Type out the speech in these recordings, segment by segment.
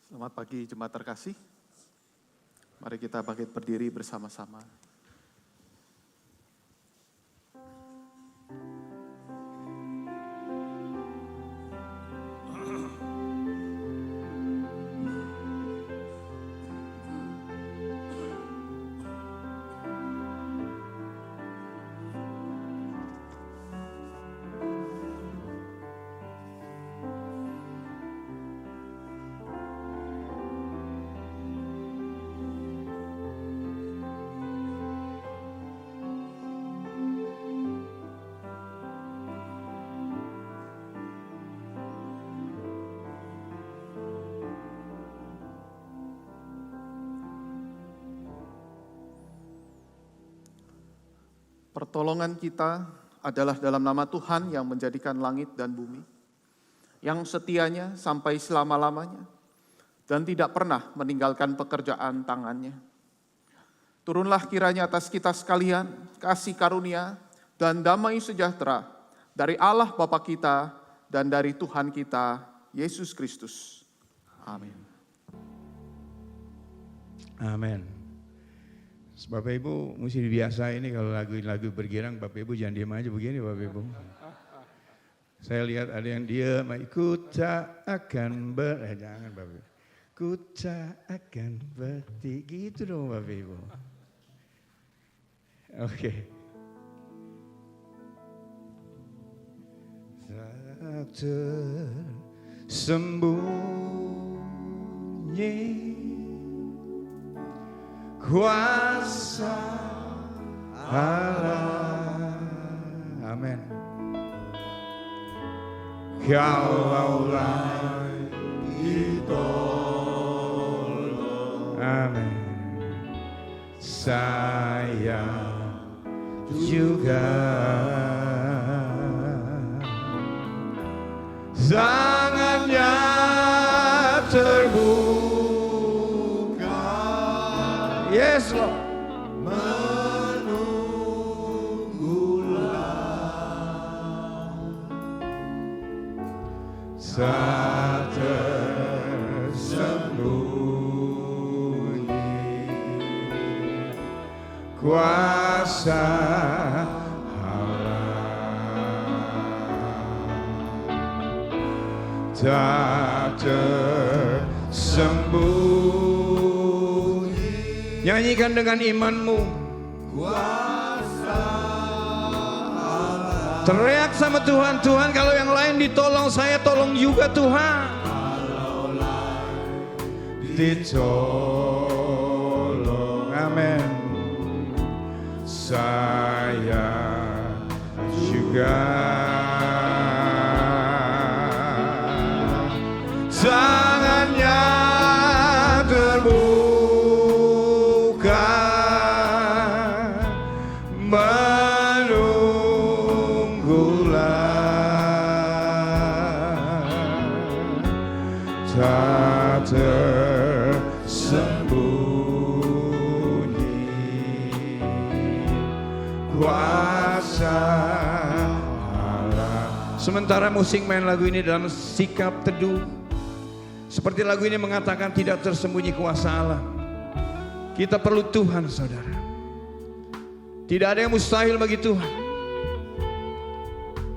Selamat pagi jemaat terkasih. Mari kita bangkit berdiri bersama-sama. Pertolongan kita adalah dalam nama Tuhan yang menjadikan langit dan bumi, yang setianya sampai selama-lamanya, dan tidak pernah meninggalkan pekerjaan tangannya. Turunlah kiranya atas kita sekalian kasih karunia dan damai sejahtera dari Allah Bapa kita dan dari Tuhan kita, Yesus Kristus. Amin. Amin. Bapak Ibu mesti biasa ini kalau lagu bergirang, Bapak Ibu jangan diam aja begini Bapak Ibu. Saya lihat ada yang diam, ku tak akan jangan Bapak Ibu. Ku tak akan gitu dong Bapak Ibu. Oke. Tak tersembunyi kuasa Allah. Amin. Kalaulah ditolong, amin, saya juga tangannya terbuka. Yes, Lord. Menunggulah tak tersembunyi kuasa Allah, tak tersembunyi. Nyanyikan dengan imanmu. Kuasa Allah. Teriak sama Tuhan, Tuhan kalau yang lain ditolong, saya tolong juga Tuhan. Kalau lain ditolong, amin, saya juga. Tangannya terbuka, menunggulah tak tersembunyi kuasa Allah. Sementara musik main lagu ini dalam sikap teduh, seperti lagu ini mengatakan tidak tersembunyi kuasa Allah. Kita perlu Tuhan, saudara. Tidak ada yang mustahil bagi Tuhan.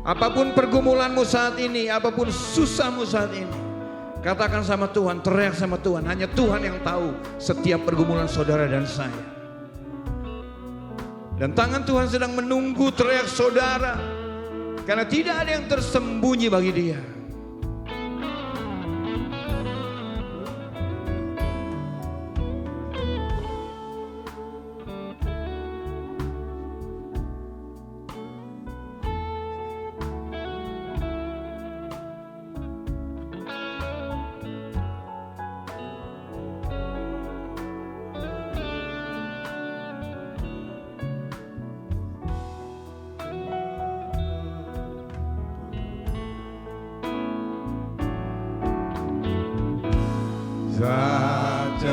Apapun pergumulanmu saat ini, apapun susahmu saat ini, katakan sama Tuhan, teriak sama Tuhan. Hanya Tuhan yang tahu setiap pergumulan saudara dan saya. Dan tangan Tuhan sedang menunggu teriak saudara, karena tidak ada yang tersembunyi bagi Dia. Tak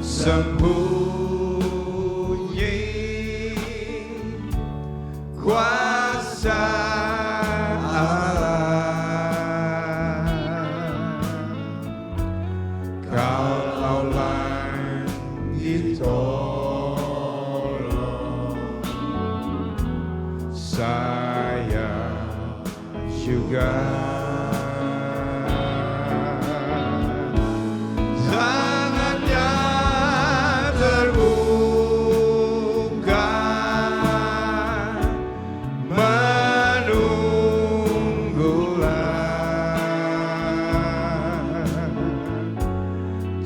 tersembunyi kuasa Allah, juga. Tangannya terbuka menunggulah,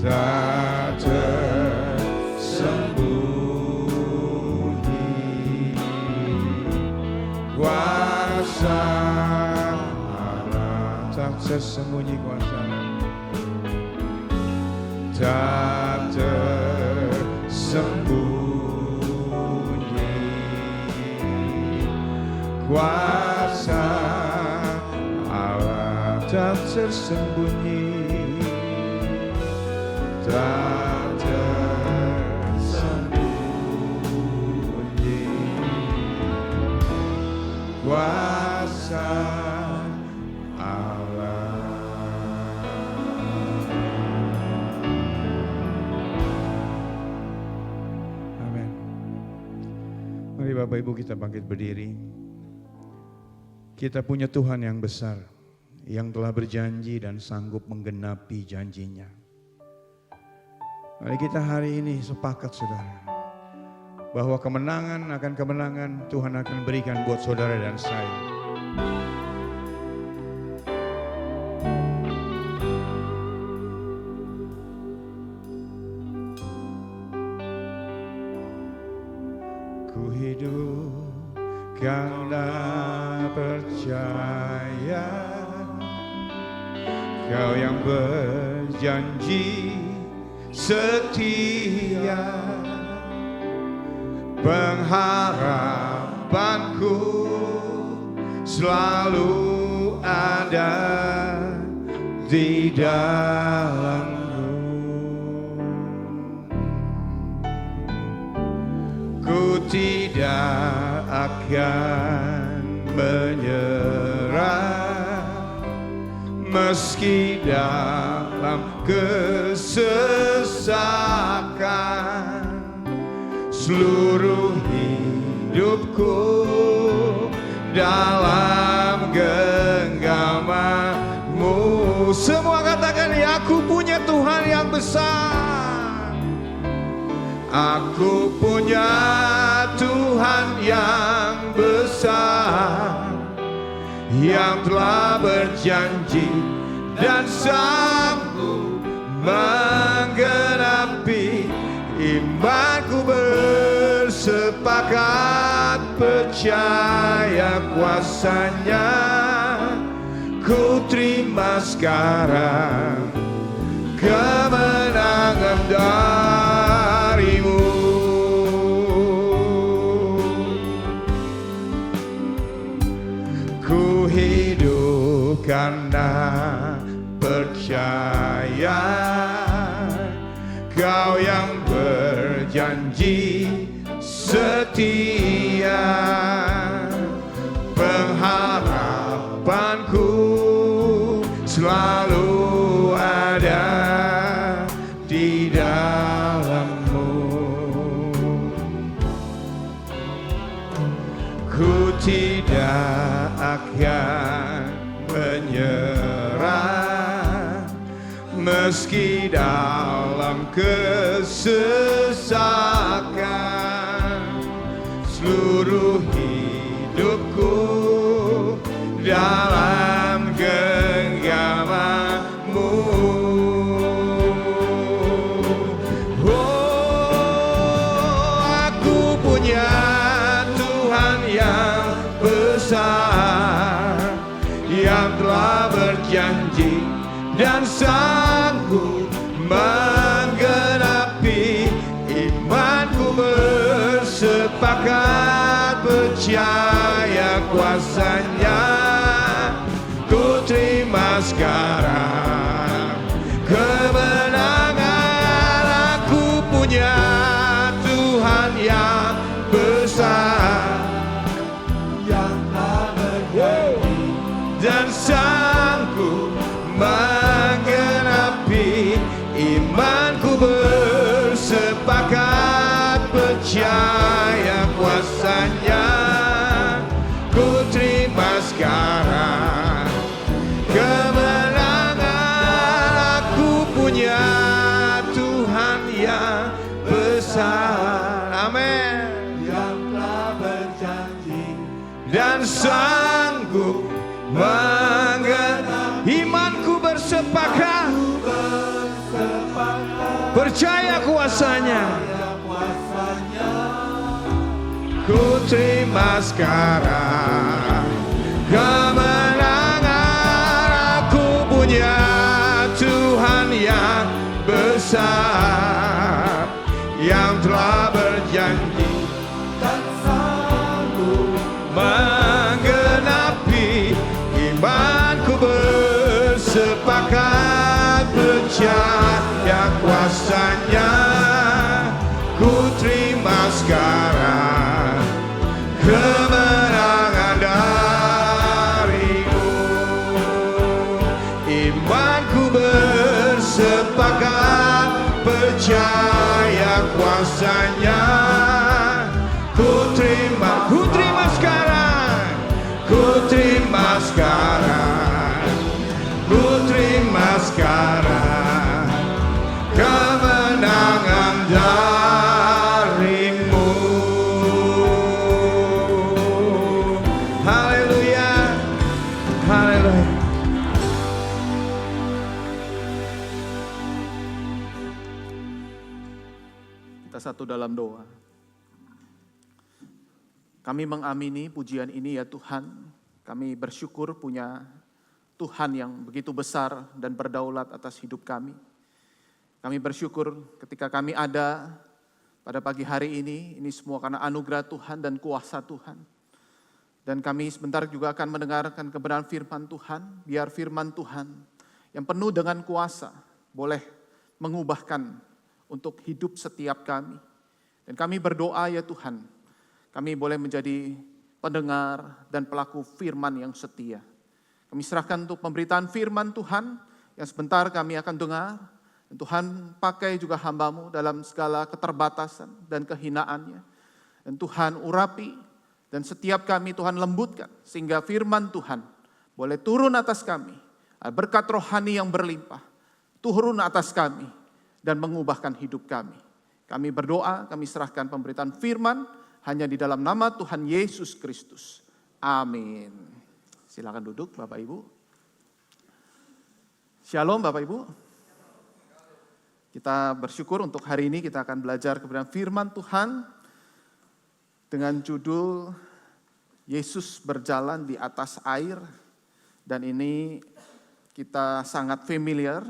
tak tersembunyi kuasa Allah, tak tersembunyi kuasa Allah, tak tersembunyi kuasa Allah, tak tersembunyi, tak tersembunyi kuasa Allah. Amin. Mari Bapak Ibu kita bangkit berdiri. Kita punya Tuhan yang besar, yang telah berjanji dan sanggup menggenapi janjinya. Mari kita hari ini sepakat saudara, bahwa kemenangan akan kemenangan Tuhan akan berikan buat saudara dan saya. Ku hidup karena percaya Kau yang berjanji setia, pengharapanku selalu ada di dalam-Mu. Ku tidak akan menyerah meski dalam kesesakan. Seluruh hidupku dalam genggaman-Mu. Semua katakan, ya aku punya Tuhan yang besar. Aku punya Tuhan yang besar, yang telah berjanji dan sanggup menggenapi. Imanku bersepakat percaya kuasa-Nya. Ku terima sekarang kemenangan dari-Mu. Ku hidup karena percaya Kau yang berjanji setia, pengharapanku selalu ada di dalam-Mu. Ku tidak akan menyerah meski dalam kesesakan. Seluruh hidupku dalam genggaman-Mu. Oh, aku punya Tuhan yang besar, yang telah berjanji dan sanggup menggenapi. Imanku bersepakat percaya kuasa-Nya. Ku terima sekarang kemenangan. Aku punya Tuhan yang besar, yang telah berjanji dan sanggup menggenapi. Imanku bersepakat percaya kuasa-Nya. Ku terima terima sekarang. Kemenangan aku punya Tuhan yang besar. Amin. Yang telah berjanji dan sanggup menggenapi. Imanku bersepakat, percaya kuasanya. Ku terima sekarang kemenangan. Aku punya Tuhan yang besar, yang telah berjanji dan sanggup menggenapi. Imanku bersepakat, percaya kuasanya. Ku terima sekarang kemenangan darimu. Imanku bersepakat, percaya kuasanya. Ku terima sekarang. Ku terima sekarang. Ku terima sekarang kemenangan darimu. Haleluya, haleluya. Kita satu dalam doa. Kami mengamini pujian ini ya Tuhan. Kami bersyukur punya Tuhan yang begitu besar dan berdaulat atas hidup kami. Kami bersyukur ketika kami ada pada pagi hari ini semua karena anugerah Tuhan dan kuasa Tuhan. Dan kami sebentar juga akan mendengarkan kebenaran firman Tuhan. Biar firman Tuhan yang penuh dengan kuasa boleh mengubahkan untuk hidup setiap kami. Dan kami berdoa ya Tuhan, kami boleh menjadi pendengar dan pelaku firman yang setia. Kami serahkan untuk pemberitaan firman Tuhan yang sebentar kami akan dengar. Dan Tuhan pakai juga hamba-Mu dalam segala keterbatasan dan kehinaannya. Dan Tuhan urapi dan setiap kami Tuhan lembutkan. Sehingga firman Tuhan boleh turun atas kami. Berkat rohani yang berlimpah turun atas kami dan mengubahkan hidup kami. Kami berdoa, kami serahkan pemberitaan firman hanya di dalam nama Tuhan Yesus Kristus. Amin. Silakan duduk Bapak Ibu. Shalom Bapak Ibu. Kita bersyukur untuk hari ini kita akan belajar kebenaran firman Tuhan dengan judul Yesus berjalan di atas air. Dan ini kita sangat familiar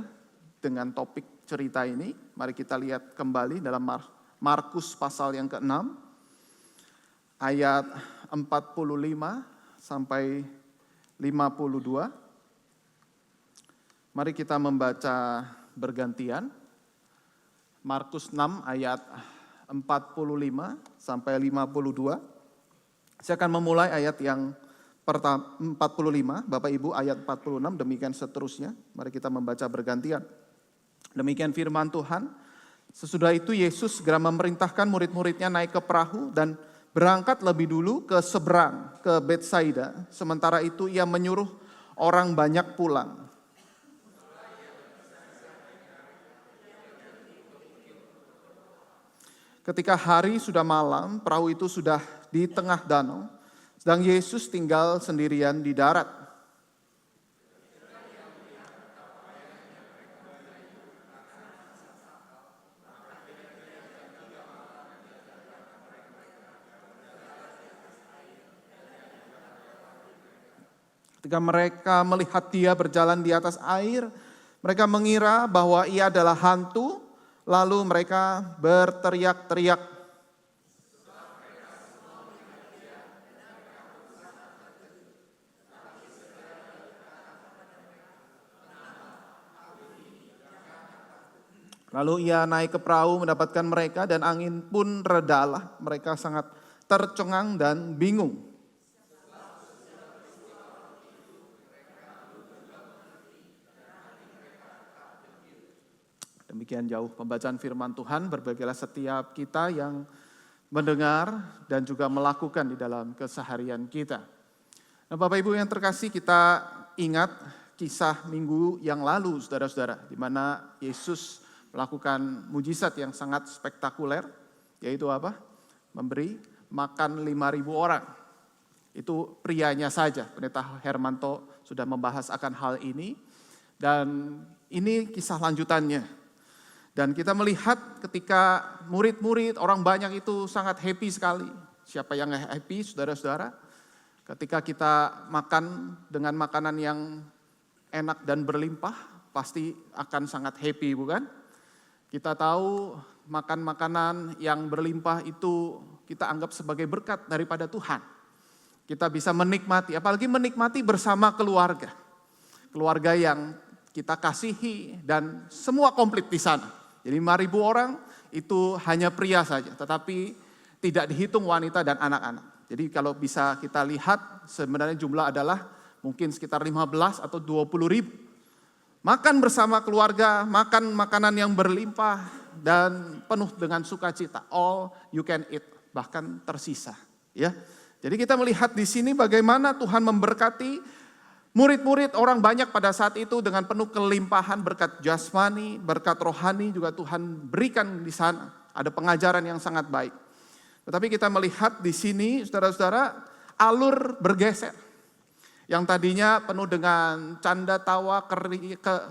dengan topik cerita ini. Mari kita lihat kembali dalam Markus pasal yang ke-6 ayat 45 sampai 52. Mari kita membaca bergantian. Markus 6 ayat 45 sampai 52. Saya akan memulai ayat yang pertama 45, Bapak Ibu ayat 46, demikian seterusnya. Mari kita membaca bergantian. Demikian firman Tuhan. Sesudah itu Yesus segera memerintahkan murid-muridnya naik ke perahu dan berangkat lebih dulu ke seberang, ke Betsaida. Sementara itu ia menyuruh orang banyak pulang. Ketika hari sudah malam, perahu itu sudah di tengah danau, sedang Yesus tinggal sendirian di darat. Ketika mereka melihat dia berjalan di atas air, mereka mengira bahwa ia adalah hantu, lalu mereka berteriak-teriak. Lalu ia naik ke perahu mendapatkan mereka dan angin pun redalah. Mereka sangat tercengang dan bingung. Demikian jauh pembacaan firman Tuhan, berbahagialah setiap kita yang mendengar dan juga melakukan di dalam keseharian kita. Nah, Bapak Ibu yang terkasih, kita ingat kisah minggu yang lalu, saudara-saudara, di mana Yesus melakukan mujizat yang sangat spektakuler, yaitu apa? Memberi makan 5.000 orang. Itu prianya saja. Pendeta Hermanto sudah membahas akan hal ini. Dan ini kisah lanjutannya. Dan kita melihat ketika murid-murid, orang banyak itu sangat happy sekali. Siapa yang nggak happy, saudara-saudara? Ketika kita makan dengan makanan yang enak dan berlimpah, pasti akan sangat happy, bukan? Kita tahu makan makanan yang berlimpah itu kita anggap sebagai berkat daripada Tuhan. Kita bisa menikmati, apalagi menikmati bersama keluarga. Keluarga yang kita kasihi dan semua komplit di sana. Jadi 5.000 orang itu hanya pria saja, tetapi tidak dihitung wanita dan anak-anak. Jadi kalau bisa kita lihat sebenarnya jumlah adalah mungkin sekitar 15 atau 20.000. Makan bersama keluarga, makan makanan yang berlimpah dan penuh dengan sukacita. All you can eat, bahkan tersisa. Ya. Jadi kita melihat di sini bagaimana Tuhan memberkati murid-murid, orang banyak pada saat itu dengan penuh kelimpahan berkat jasmani, berkat rohani juga Tuhan berikan di sana. Ada pengajaran yang sangat baik. Tetapi kita melihat di sini, saudara-saudara, alur bergeser. Yang tadinya penuh dengan canda tawa,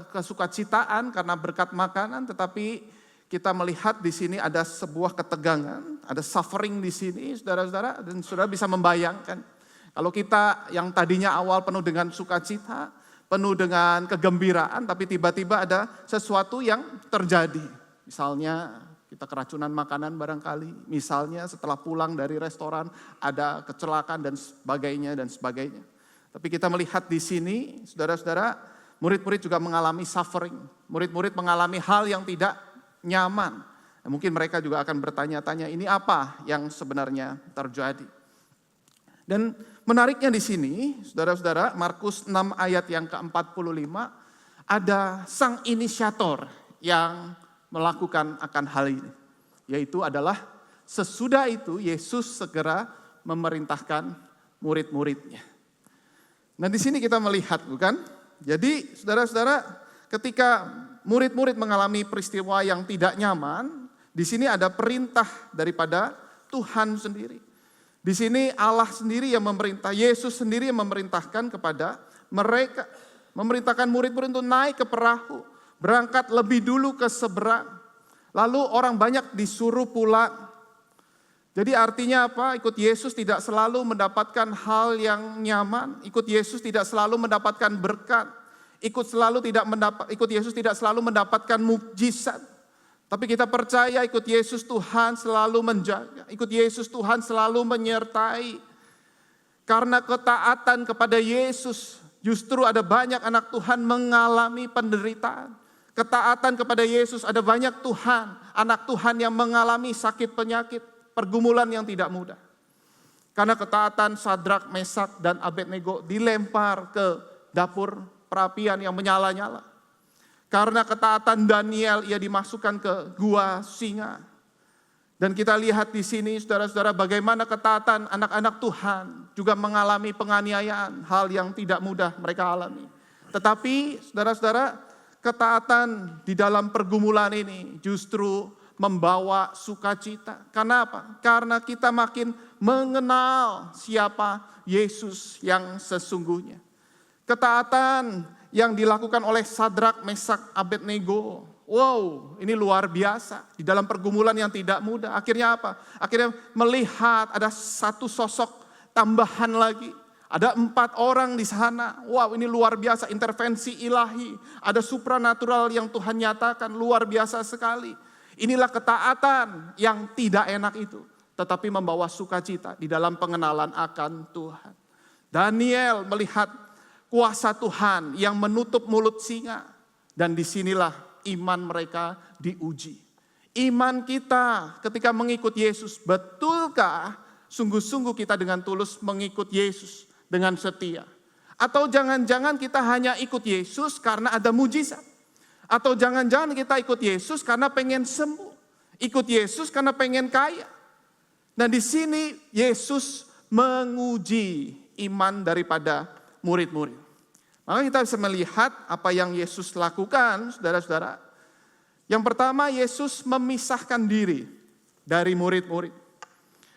kesukacitaan karena berkat makanan, tetapi kita melihat di sini ada sebuah ketegangan, ada suffering di sini, saudara-saudara, dan saudara bisa membayangkan. Kalau kita yang tadinya awal penuh dengan sukacita, penuh dengan kegembiraan, tapi tiba-tiba ada sesuatu yang terjadi. Misalnya kita keracunan makanan barangkali, misalnya setelah pulang dari restoran ada kecelakaan dan sebagainya dan sebagainya. Tapi kita melihat di sini, saudara-saudara, murid-murid juga mengalami suffering. Murid-murid mengalami hal yang tidak nyaman. Mungkin mereka juga akan bertanya-tanya, ini apa yang sebenarnya terjadi? Dan menariknya di sini, saudara-saudara, Markus 6 ayat yang ke-45, ada sang inisiator yang melakukan akan hal ini. Yaitu adalah sesudah itu Yesus segera memerintahkan murid-muridnya. Nah di sini kita melihat, bukan? Jadi saudara-saudara, ketika murid-murid mengalami peristiwa yang tidak nyaman, di sini ada perintah daripada Tuhan sendiri. Di sini Allah sendiri yang memerintah, Yesus sendiri yang memerintahkan kepada mereka. Memerintahkan murid-murid untuk naik ke perahu, berangkat lebih dulu ke seberang. Lalu orang banyak disuruh pulang. Jadi artinya apa? Ikut Yesus tidak selalu mendapatkan hal yang nyaman. Ikut Yesus tidak selalu mendapatkan berkat. Ikut Yesus tidak selalu mendapatkan mukjizat. Tapi kita percaya ikut Yesus Tuhan selalu menjaga. Ikut Yesus Tuhan selalu menyertai. Karena ketaatan kepada Yesus justru ada banyak anak Tuhan mengalami penderitaan. Ketaatan kepada Yesus ada banyak anak Tuhan yang mengalami sakit penyakit, pergumulan yang tidak mudah. Karena ketaatan Sadrak, Mesak, dan Abednego dilempar ke dapur perapian yang menyala-nyala. Karena ketaatan Daniel, ia dimasukkan ke gua singa. Dan kita lihat di sini, saudara-saudara, bagaimana ketaatan anak-anak Tuhan juga mengalami penganiayaan, hal yang tidak mudah mereka alami. Tetapi, saudara-saudara, ketaatan di dalam pergumulan ini justru membawa sukacita. Karena apa? Karena kita makin mengenal siapa Yesus yang sesungguhnya. Ketaatan yang dilakukan oleh Sadrak, Mesak, Abednego. Wow, ini luar biasa. Di dalam pergumulan yang tidak mudah. Akhirnya apa? Akhirnya melihat ada satu sosok tambahan lagi. Ada 4 orang di sana. Wow, ini luar biasa. Intervensi ilahi. Ada supranatural yang Tuhan nyatakan. Luar biasa sekali. Inilah ketaatan yang tidak enak itu. Tetapi membawa sukacita di dalam pengenalan akan Tuhan. Daniel melihat kuasa Tuhan yang menutup mulut singa. Dan disinilah iman mereka diuji. Iman kita ketika mengikut Yesus, betulkah sungguh-sungguh kita dengan tulus mengikut Yesus dengan setia? Atau jangan-jangan kita hanya ikut Yesus karena ada mujizat? Atau jangan-jangan kita ikut Yesus karena pengen sembuh? Ikut Yesus karena pengen kaya? Dan di sini Yesus menguji iman daripada murid-murid. Maka kita bisa melihat apa yang Yesus lakukan, saudara-saudara. Yang pertama, Yesus memisahkan diri dari murid-murid.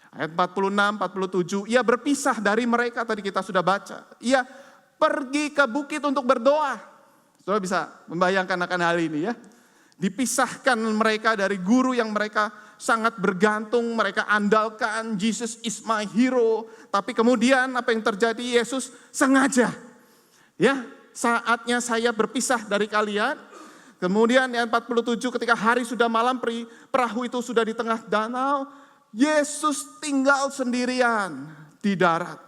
Ayat 46, 47, ia berpisah dari mereka, tadi kita sudah baca. Ia pergi ke bukit untuk berdoa. Saudara bisa membayangkan akan hal ini ya. Dipisahkan mereka dari guru yang mereka sangat bergantung, mereka andalkan, Jesus is my hero. Tapi kemudian apa yang terjadi, Yesus sengaja. Ya, saatnya saya berpisah dari kalian. Kemudian ayat 47 ketika hari sudah malam, perahu itu sudah di tengah danau, Yesus tinggal sendirian di darat.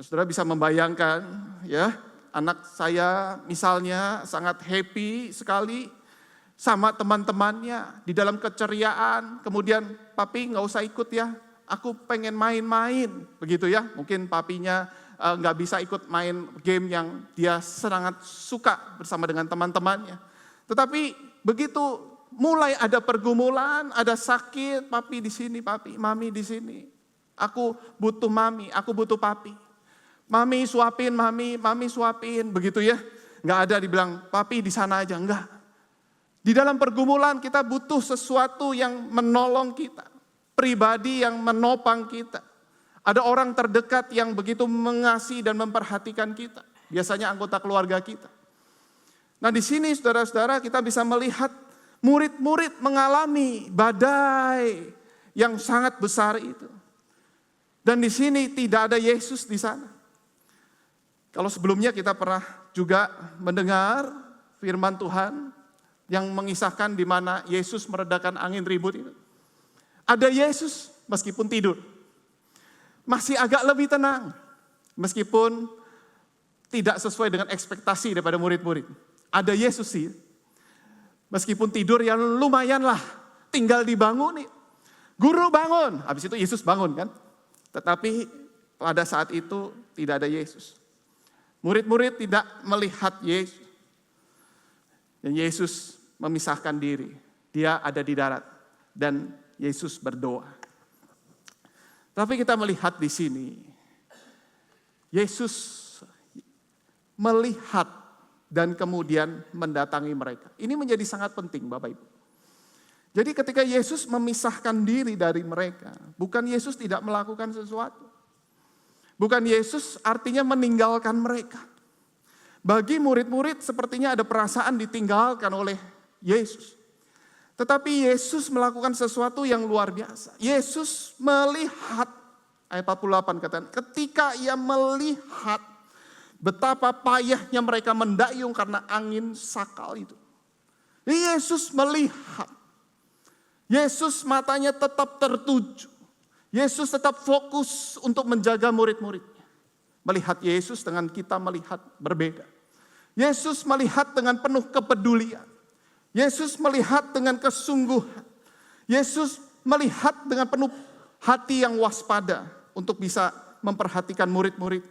Saudara bisa membayangkan ya, anak saya misalnya sangat happy sekali sama teman-temannya di dalam keceriaan. Kemudian, papi nggak usah ikut ya, aku pengen main-main. Begitu ya, mungkin papinya nggak bisa ikut main game yang dia sangat suka bersama dengan teman-temannya. Tetapi begitu mulai ada pergumulan, ada sakit, papi di sini, papi, mami di sini. Aku butuh mami, aku butuh papi. Mami suapin, mami suapin, begitu ya. Nggak ada dibilang, papi di sana aja, enggak. Di dalam pergumulan kita butuh sesuatu yang menolong kita. Pribadi yang menopang kita. Ada orang terdekat yang begitu mengasihi dan memperhatikan kita. Biasanya anggota keluarga kita. Nah di sini saudara-saudara kita bisa melihat murid-murid mengalami badai yang sangat besar itu. Dan di sini tidak ada Yesus di sana. Kalau sebelumnya kita pernah juga mendengar firman Tuhan yang mengisahkan di mana Yesus meredakan angin ribut itu. Ada Yesus meskipun tidur. Masih agak lebih tenang. Meskipun tidak sesuai dengan ekspektasi daripada murid-murid. Ada Yesus sih. Meskipun tidur yang lumayan lah. Tinggal dibangun nih. Guru bangun. Habis itu Yesus bangun kan. Tetapi pada saat itu tidak ada Yesus. Murid-murid tidak melihat Yesus. Dan Yesus memisahkan diri. Dia ada di darat. Dan Yesus berdoa. Tapi kita melihat di sini, Yesus melihat dan kemudian mendatangi mereka. Ini menjadi sangat penting Bapak Ibu. Jadi ketika Yesus memisahkan diri dari mereka, bukan Yesus tidak melakukan sesuatu. Bukan Yesus artinya meninggalkan mereka. Bagi murid-murid sepertinya ada perasaan ditinggalkan oleh Yesus. Tetapi Yesus melakukan sesuatu yang luar biasa. Yesus melihat, ayat 48 katakan, ketika ia melihat betapa payahnya mereka mendayung karena angin sakal itu. Yesus melihat. Yesus matanya tetap tertuju. Yesus tetap fokus untuk menjaga murid-muridnya. Melihat Yesus dengan kita melihat berbeda. Yesus melihat dengan penuh kepedulian. Yesus melihat dengan kesungguhan. Yesus melihat dengan penuh hati yang waspada untuk bisa memperhatikan murid-murid.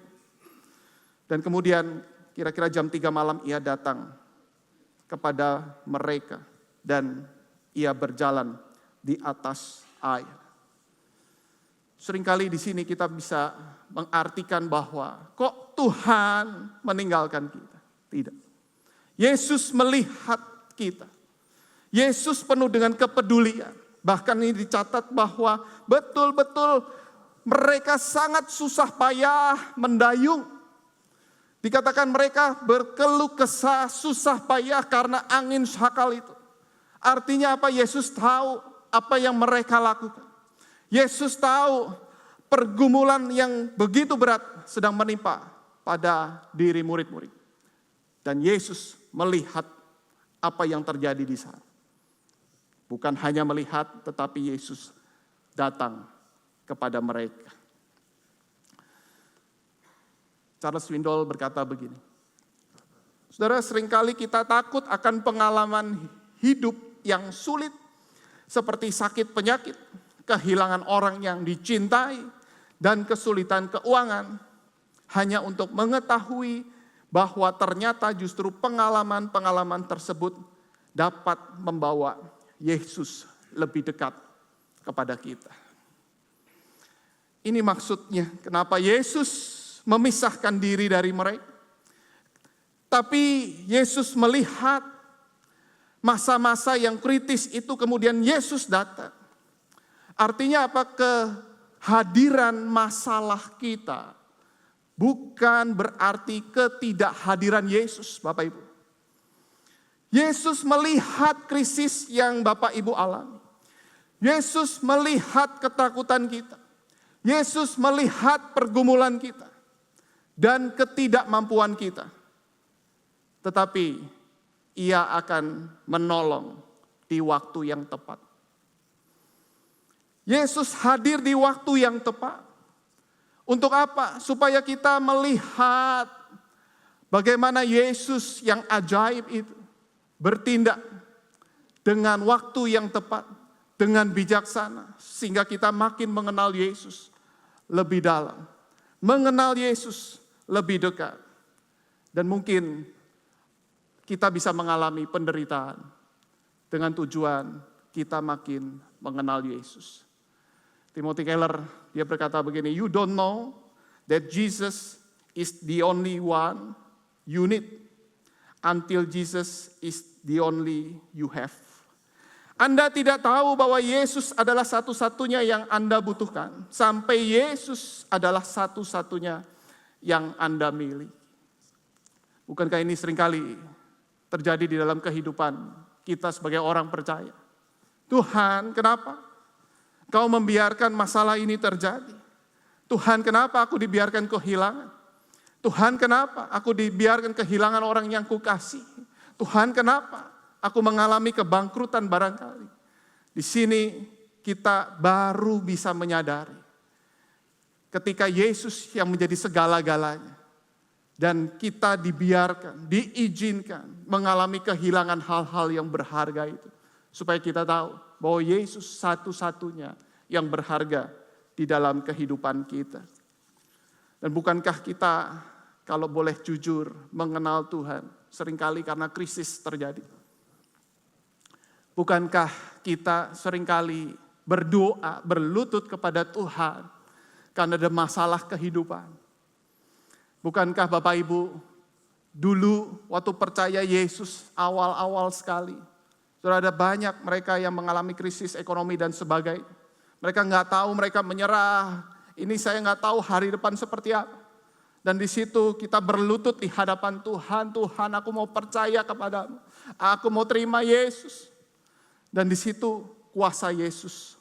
Dan kemudian kira-kira jam 3 malam ia datang kepada mereka dan ia berjalan di atas air. Seringkali di sini kita bisa mengartikan bahwa kok Tuhan meninggalkan kita? Tidak. Yesus melihat kita. Yesus penuh dengan kepedulian. Bahkan ini dicatat bahwa betul-betul mereka sangat susah payah mendayung. Dikatakan mereka berkeluh kesah, susah payah karena angin sakal itu. Artinya apa? Yesus tahu apa yang mereka lakukan. Yesus tahu pergumulan yang begitu berat sedang menimpa pada diri murid-murid. Dan Yesus melihat apa yang terjadi di sana. Bukan hanya melihat, tetapi Yesus datang kepada mereka. Charles Swindoll berkata begini, saudara, seringkali kita takut akan pengalaman hidup yang sulit, seperti sakit penyakit, kehilangan orang yang dicintai, dan kesulitan keuangan, hanya untuk mengetahui bahwa ternyata justru pengalaman-pengalaman tersebut dapat membawa Yesus lebih dekat kepada kita. Ini maksudnya kenapa Yesus memisahkan diri dari mereka. Tapi Yesus melihat masa-masa yang kritis itu, kemudian Yesus datang. Artinya apa? Kehadiran masalah kita bukan berarti ketidakhadiran Yesus, Bapak Ibu. Yesus melihat krisis yang Bapak Ibu alami. Yesus melihat ketakutan kita. Yesus melihat pergumulan kita dan ketidakmampuan kita. Tetapi Ia akan menolong di waktu yang tepat. Yesus hadir di waktu yang tepat. Untuk apa? Supaya kita melihat bagaimana Yesus yang ajaib itu bertindak dengan waktu yang tepat, dengan bijaksana, sehingga kita makin mengenal Yesus lebih dalam, mengenal Yesus lebih dekat. Dan mungkin kita bisa mengalami penderitaan dengan tujuan kita makin mengenal Yesus. Timothy Keller, dia berkata begini, you don't know that Jesus is the only one you need until Jesus is the only you have. Anda tidak tahu bahwa Yesus adalah satu-satunya yang Anda butuhkan, sampai Yesus adalah satu-satunya yang Anda miliki. Bukankah ini seringkali terjadi di dalam kehidupan kita sebagai orang percaya? Tuhan, kenapa Kau membiarkan masalah ini terjadi? Tuhan, kenapa aku dibiarkan kehilangan? Tuhan, kenapa aku dibiarkan kehilangan orang yang kukasihi? Tuhan, kenapa aku mengalami kebangkrutan barangkali? Di sini kita baru bisa menyadari ketika Yesus yang menjadi segala-galanya dan kita dibiarkan, diizinkan mengalami kehilangan hal-hal yang berharga itu, supaya kita tahu bahwa Yesus satu-satunya yang berharga di dalam kehidupan kita. Dan bukankah kita, kalau boleh jujur, mengenal Tuhan seringkali karena krisis terjadi? Bukankah kita seringkali berdoa, berlutut kepada Tuhan karena ada masalah kehidupan? Bukankah Bapak Ibu, dulu waktu percaya Yesus awal-awal sekali, sudah ada banyak mereka yang mengalami krisis ekonomi dan sebagainya. Mereka nggak tahu, mereka menyerah. Ini saya nggak tahu hari depan seperti apa. Dan di situ kita berlutut di hadapan Tuhan. Tuhan, aku mau percaya kepadamu. Aku mau terima Yesus. Dan di situ kuasa Yesus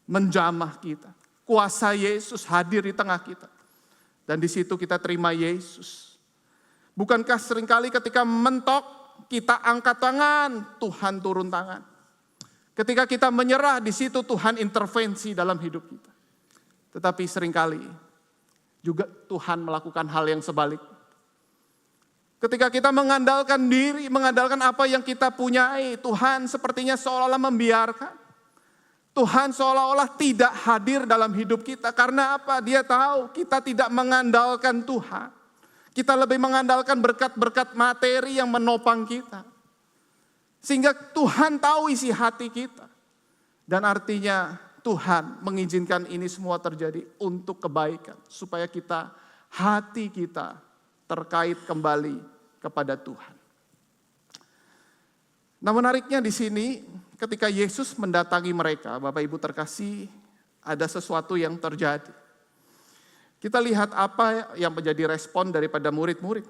menjamah kita. Kuasa Yesus hadir di tengah kita. Dan di situ kita terima Yesus. Bukankah seringkali ketika mentok, kita angkat tangan, Tuhan turun tangan. Ketika kita menyerah, di situ Tuhan intervensi dalam hidup kita. Tetapi seringkali juga Tuhan melakukan hal yang sebalik. Ketika kita mengandalkan diri, mengandalkan apa yang kita punyai, Tuhan sepertinya seolah-olah membiarkan. Tuhan seolah-olah tidak hadir dalam hidup kita. Karena apa? Dia tahu kita tidak mengandalkan Tuhan. Kita lebih mengandalkan berkat-berkat materi yang menopang kita. Sehingga Tuhan tahu isi hati kita. Dan artinya Tuhan mengizinkan ini semua terjadi untuk kebaikan. Supaya hati kita terkait kembali kepada Tuhan. Nah, menariknya di sini ketika Yesus mendatangi mereka, Bapak Ibu terkasih, ada sesuatu yang terjadi. Kita lihat apa yang menjadi respon daripada murid-murid.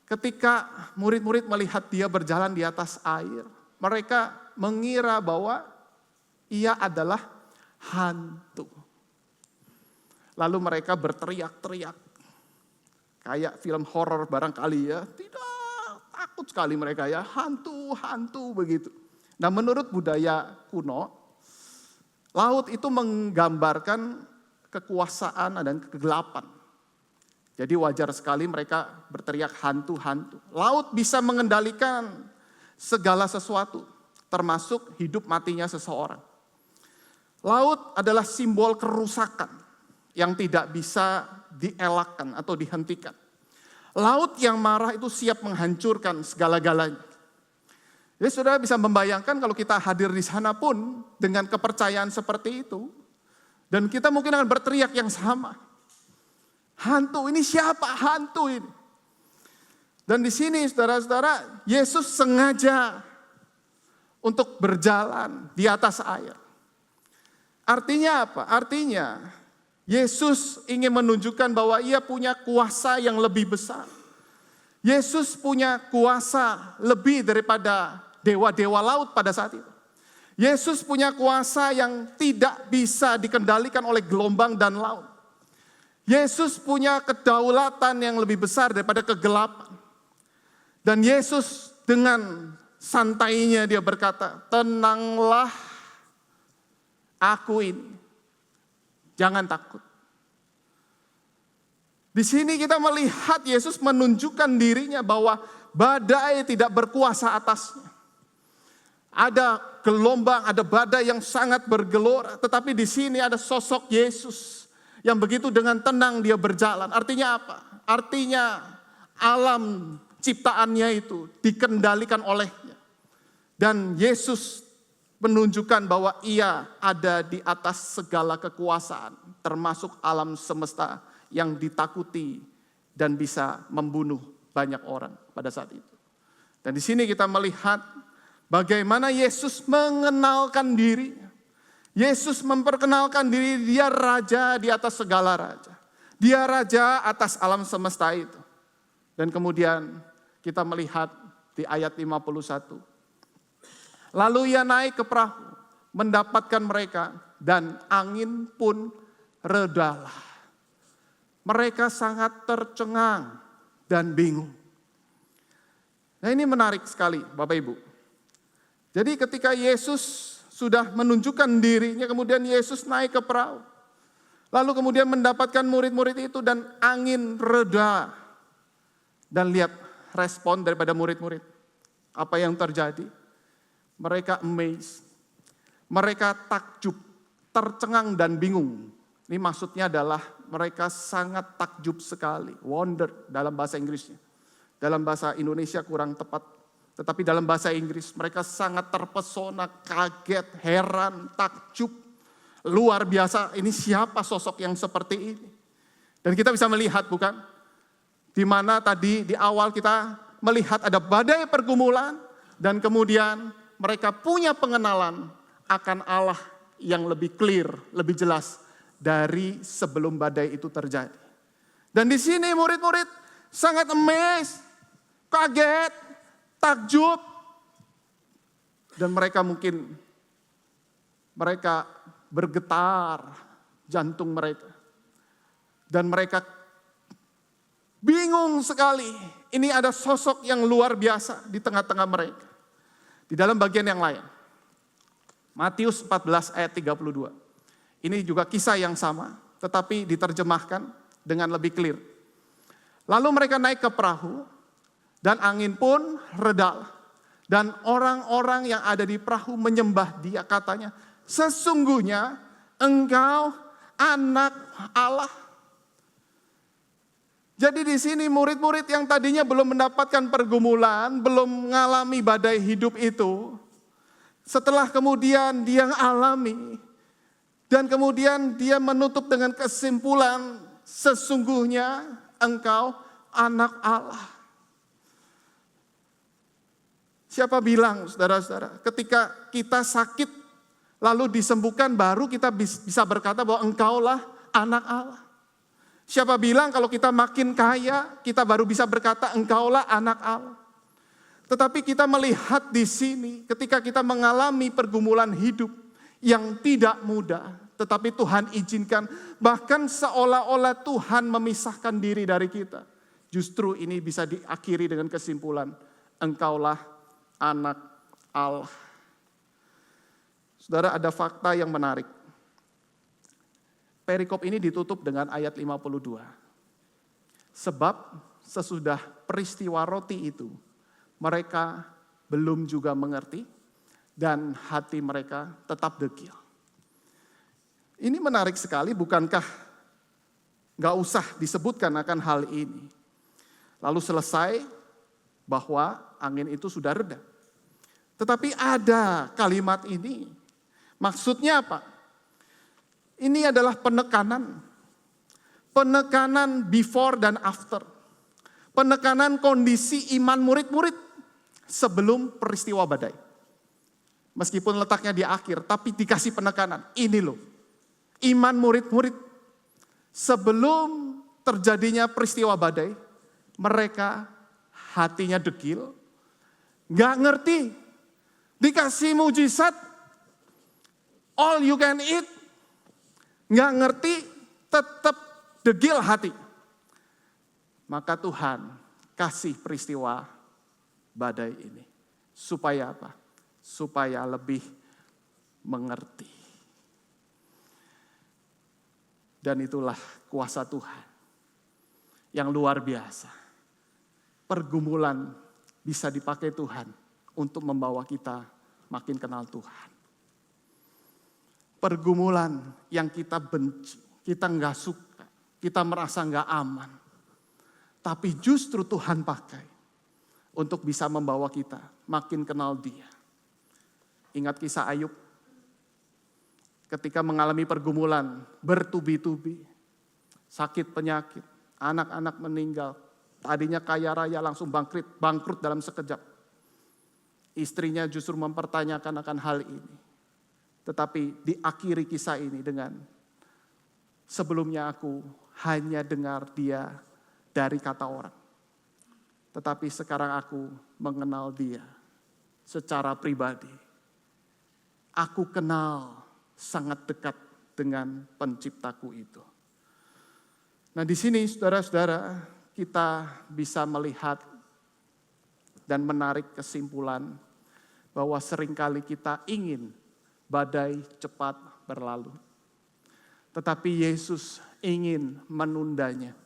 Ketika murid-murid melihat dia berjalan di atas air, mereka mengira bahwa ia adalah hantu. Lalu mereka berteriak-teriak. Kayak film horor barangkali ya. Tidak, takut sekali mereka ya. Hantu begitu. Nah, menurut budaya kuno, laut itu menggambarkan kekuasaan dan kegelapan. Jadi wajar sekali mereka berteriak hantu-hantu. Laut bisa mengendalikan segala sesuatu, termasuk hidup matinya seseorang. Laut adalah simbol kerusakan yang tidak bisa dielakkan atau dihentikan. Laut yang marah itu siap menghancurkan segala-galanya. Jadi saudara bisa membayangkan kalau kita hadir di sana pun dengan kepercayaan seperti itu, Dan kita mungkin akan berteriak yang sama. Hantu ini siapa? Hantu ini. Dan di sini saudara-saudara, Yesus sengaja untuk berjalan di atas air. Artinya apa? Artinya Yesus ingin menunjukkan bahwa ia punya kuasa yang lebih besar. Yesus punya kuasa lebih daripada dewa-dewa laut pada saat itu. Yesus punya kuasa yang tidak bisa dikendalikan oleh gelombang dan laut. Yesus punya kedaulatan yang lebih besar daripada kegelapan. Dan Yesus dengan santainya dia berkata, tenanglah aku ini, jangan takut. Di sini kita melihat Yesus menunjukkan dirinya bahwa badai tidak berkuasa atasnya. Ada gelombang, ada badai yang sangat bergelora, tetapi di sini ada sosok Yesus yang begitu dengan tenang dia berjalan. Artinya apa? Artinya alam ciptaannya itu dikendalikan olehnya. Dan Yesus menunjukkan bahwa ia ada di atas segala kekuasaan, termasuk alam semesta yang ditakuti dan bisa membunuh banyak orang pada saat itu. Dan di sini kita melihat bagaimana Yesus mengenalkan dirinya. Yesus memperkenalkan diri, dia raja di atas segala raja. Dia raja atas alam semesta itu. Dan kemudian kita melihat di ayat 51. Lalu ia naik ke perahu, mendapatkan mereka, dan angin pun redalah. Mereka sangat tercengang dan bingung. Nah ini menarik sekali Bapak Ibu. Jadi ketika Yesus sudah menunjukkan dirinya, kemudian Yesus naik ke perahu. Lalu kemudian mendapatkan murid-murid itu dan angin reda. Dan lihat respon daripada murid-murid. Apa yang terjadi? Mereka amazed. Mereka takjub, tercengang dan bingung. Ini maksudnya adalah mereka sangat takjub sekali. Wonder dalam bahasa Inggrisnya. Dalam bahasa Indonesia kurang tepat. Tetapi dalam bahasa Inggris mereka sangat terpesona, kaget, heran, takjub. Luar biasa, ini siapa sosok yang seperti ini? Dan kita bisa melihat bukan? Di mana tadi di awal kita melihat ada badai pergumulan dan kemudian mereka punya pengenalan akan Allah yang lebih clear, lebih jelas dari sebelum badai itu terjadi. Dan di sini murid-murid sangat amazed, kaget, takjub. Dan mereka bergetar jantung mereka. Dan mereka bingung sekali. Ini ada sosok yang luar biasa di tengah-tengah mereka. Di dalam bagian yang lain. Matius 14 ayat 32. Ini juga kisah yang sama, tetapi diterjemahkan dengan lebih clear. Lalu mereka naik ke perahu, dan angin pun reda. Dan orang-orang yang ada di perahu menyembah dia, katanya, sesungguhnya engkau anak Allah. Jadi di sini murid-murid yang tadinya belum mendapatkan pergumulan, belum mengalami badai hidup itu, setelah kemudian dia alami, dan kemudian dia menutup dengan kesimpulan, sesungguhnya engkau anak Allah. Siapa bilang saudara-saudara, ketika kita sakit lalu disembuhkan baru kita bisa berkata bahwa engkaulah anak Allah. Siapa bilang kalau kita makin kaya, kita baru bisa berkata engkaulah anak Allah. Tetapi kita melihat di sini ketika kita mengalami pergumulan hidup yang tidak mudah. Tetapi Tuhan izinkan, bahkan seolah-olah Tuhan memisahkan diri dari kita. Justru ini bisa diakhiri dengan kesimpulan, engkaulah anak Allah. Saudara, ada fakta yang menarik. Perikop ini ditutup dengan ayat 52. Sebab sesudah peristiwa roti itu, mereka belum juga mengerti dan hati mereka tetap degil. Ini menarik sekali, bukankah gak usah disebutkan akan hal ini. Lalu selesai bahwa angin itu sudah reda. Tetapi ada kalimat ini, maksudnya apa? Ini adalah penekanan. Penekanan before dan after. Penekanan kondisi iman murid-murid sebelum peristiwa badai. Meskipun letaknya di akhir, tapi dikasih penekanan. Ini loh, iman murid-murid sebelum terjadinya peristiwa badai, mereka hatinya dekil, gak ngerti, dikasih mujizat, all you can eat, gak ngerti, tetap degil hati. Maka Tuhan kasih peristiwa badai ini. Supaya apa? Supaya lebih mengerti. Dan itulah kuasa Tuhan yang luar biasa. Pergumulan bisa dipakai Tuhan untuk membawa kita makin kenal Tuhan. Pergumulan yang kita benci, kita nggak suka, kita merasa nggak aman. Tapi justru Tuhan pakai untuk bisa membawa kita makin kenal Dia. Ingat kisah Ayub, ketika mengalami pergumulan bertubi-tubi, sakit penyakit, anak-anak meninggal, tadinya kaya raya langsung bangkrut dalam sekejap. Istrinya justru mempertanyakan akan hal ini. Tetapi diakhiri kisah ini dengan, sebelumnya aku hanya dengar dia dari kata orang. Tetapi sekarang aku mengenal dia secara pribadi. Aku kenal sangat dekat dengan penciptaku itu. Nah di sini saudara-saudara kita bisa melihat dan menarik kesimpulan bahwa seringkali kita ingin badai cepat berlalu. Tetapi Yesus ingin menundanya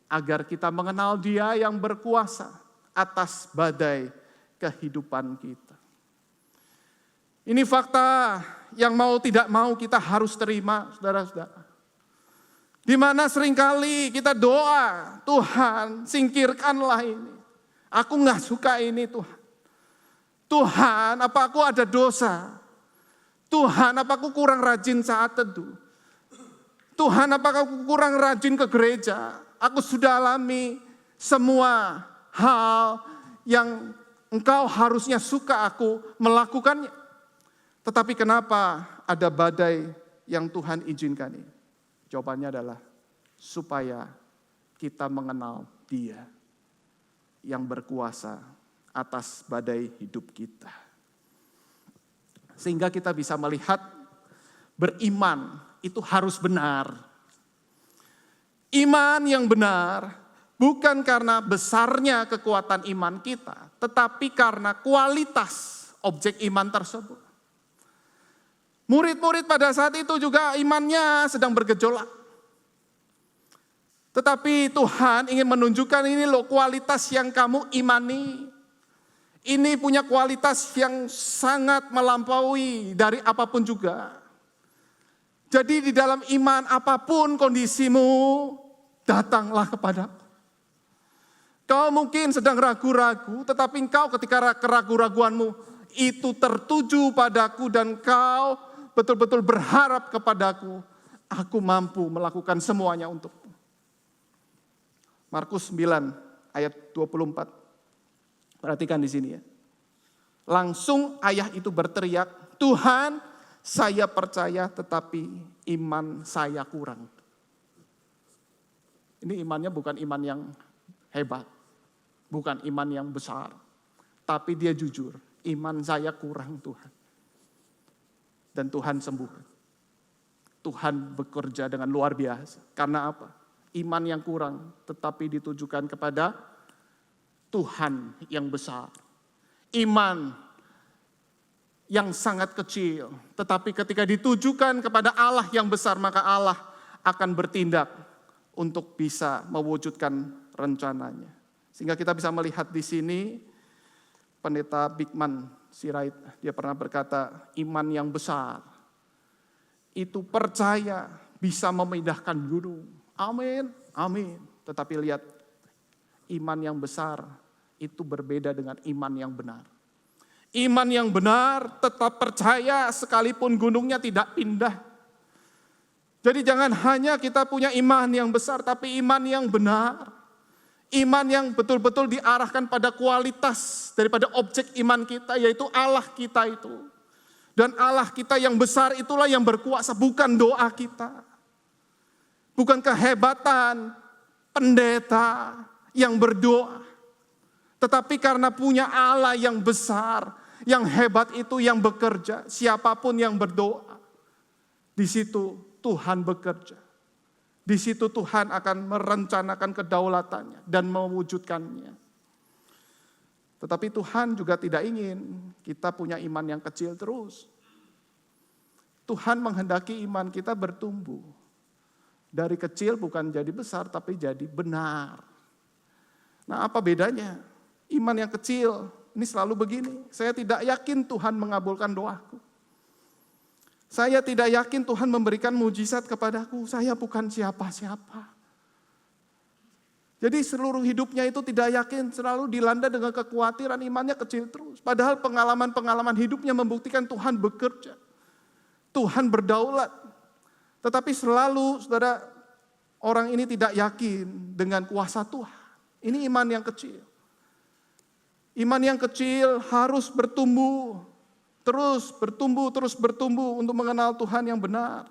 agar kita mengenal Dia yang berkuasa atas badai kehidupan kita. Ini fakta yang mau tidak mau kita harus terima, saudara-saudara. Di mana seringkali kita doa, Tuhan singkirkanlah ini. Aku gak suka ini Tuhan. Tuhan, apa aku ada dosa? Tuhan, apa aku kurang rajin saat teduh? Tuhan, apakah aku kurang rajin ke gereja? Aku sudah alami semua hal yang Engkau harusnya suka aku melakukannya. Tetapi kenapa ada badai yang Tuhan izinkan ini? Jawabannya adalah supaya kita mengenal Dia yang berkuasa atas badai hidup kita. Sehingga kita bisa melihat beriman itu harus benar. Iman yang benar bukan karena besarnya kekuatan iman kita, tetapi karena kualitas objek iman tersebut. Murid-murid pada saat itu juga imannya sedang bergejolak. Tetapi Tuhan ingin menunjukkan ini loh kualitas yang kamu imani. Ini punya kualitas yang sangat melampaui dari apapun juga. Jadi di dalam iman apapun kondisimu, datanglah kepadaku. Kau mungkin sedang ragu-ragu, tetapi engkau ketika keraguan-raguanmu itu tertuju padaku dan kau betul-betul berharap kepadaku, aku mampu melakukan semuanya untukmu. Markus 9 ayat 24. Perhatikan di sini ya. Langsung ayah itu berteriak, Tuhan, saya percaya tetapi iman saya kurang. Ini imannya bukan iman yang hebat, bukan iman yang besar. Tapi dia jujur, iman saya kurang Tuhan. Dan Tuhan sembuhkan. Tuhan bekerja dengan luar biasa. Karena apa? Iman yang kurang tetapi ditujukan kepada Tuhan yang besar. Iman yang sangat kecil tetapi ketika ditujukan kepada Allah yang besar maka Allah akan bertindak untuk bisa mewujudkan rencananya. Sehingga kita bisa melihat di sini Pendeta Bigman Sirait, dia pernah berkata, iman yang besar itu percaya bisa memindahkan gunung. Amin, amin. Tetapi lihat, iman yang besar itu berbeda dengan iman yang benar. Iman yang benar tetap percaya sekalipun gunungnya tidak pindah. Jadi jangan hanya kita punya iman yang besar, tapi iman yang benar. Iman yang betul-betul diarahkan pada kualitas daripada objek iman kita, yaitu Allah kita itu. Dan Allah kita yang besar itulah yang berkuasa, bukan doa kita. Bukan kehebatan pendeta yang berdoa. Tetapi karena punya Allah yang besar, yang hebat itu yang bekerja, siapapun yang berdoa. Di situ Tuhan bekerja. Di situ Tuhan akan merencanakan kedaulatannya dan mewujudkannya. Tetapi Tuhan juga tidak ingin kita punya iman yang kecil terus. Tuhan menghendaki iman kita bertumbuh. Dari kecil bukan jadi besar, tapi jadi benar. Nah, apa bedanya? Iman yang kecil, ini selalu begini. Saya tidak yakin Tuhan mengabulkan doaku. Saya tidak yakin Tuhan memberikan mujizat kepadaku. Saya bukan siapa-siapa. Jadi seluruh hidupnya itu tidak yakin, selalu dilanda dengan kekhawatiran, imannya kecil terus. Padahal pengalaman-pengalaman hidupnya membuktikan Tuhan bekerja. Tuhan berdaulat. Tetapi selalu, saudara, orang ini tidak yakin dengan kuasa Tuhan. Ini iman yang kecil. Iman yang kecil harus bertumbuh. Terus bertumbuh untuk mengenal Tuhan yang benar.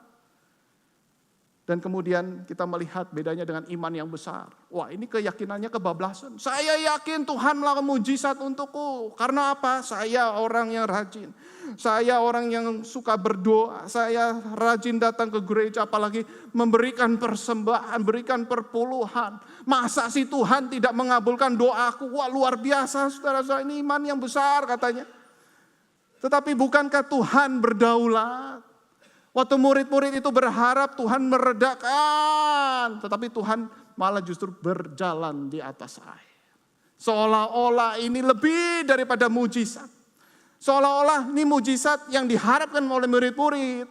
Dan kemudian kita melihat bedanya dengan iman yang besar. Wah, ini keyakinannya kebablasan. Saya yakin Tuhan melakukan mujizat untukku. Karena apa? Saya orang yang rajin. Saya orang yang suka berdoa. Saya rajin datang ke gereja, apalagi memberikan persembahan, berikan perpuluhan. Masa sih Tuhan tidak mengabulkan doaku? Wah, luar biasa, saudara-saudara, ini iman yang besar katanya. Tetapi bukankah Tuhan berdaulat? Waktu murid-murid itu berharap Tuhan meredakan. Tetapi Tuhan malah justru berjalan di atas air. Seolah-olah ini lebih daripada mujizat. Seolah-olah ini mujizat yang diharapkan oleh murid-murid.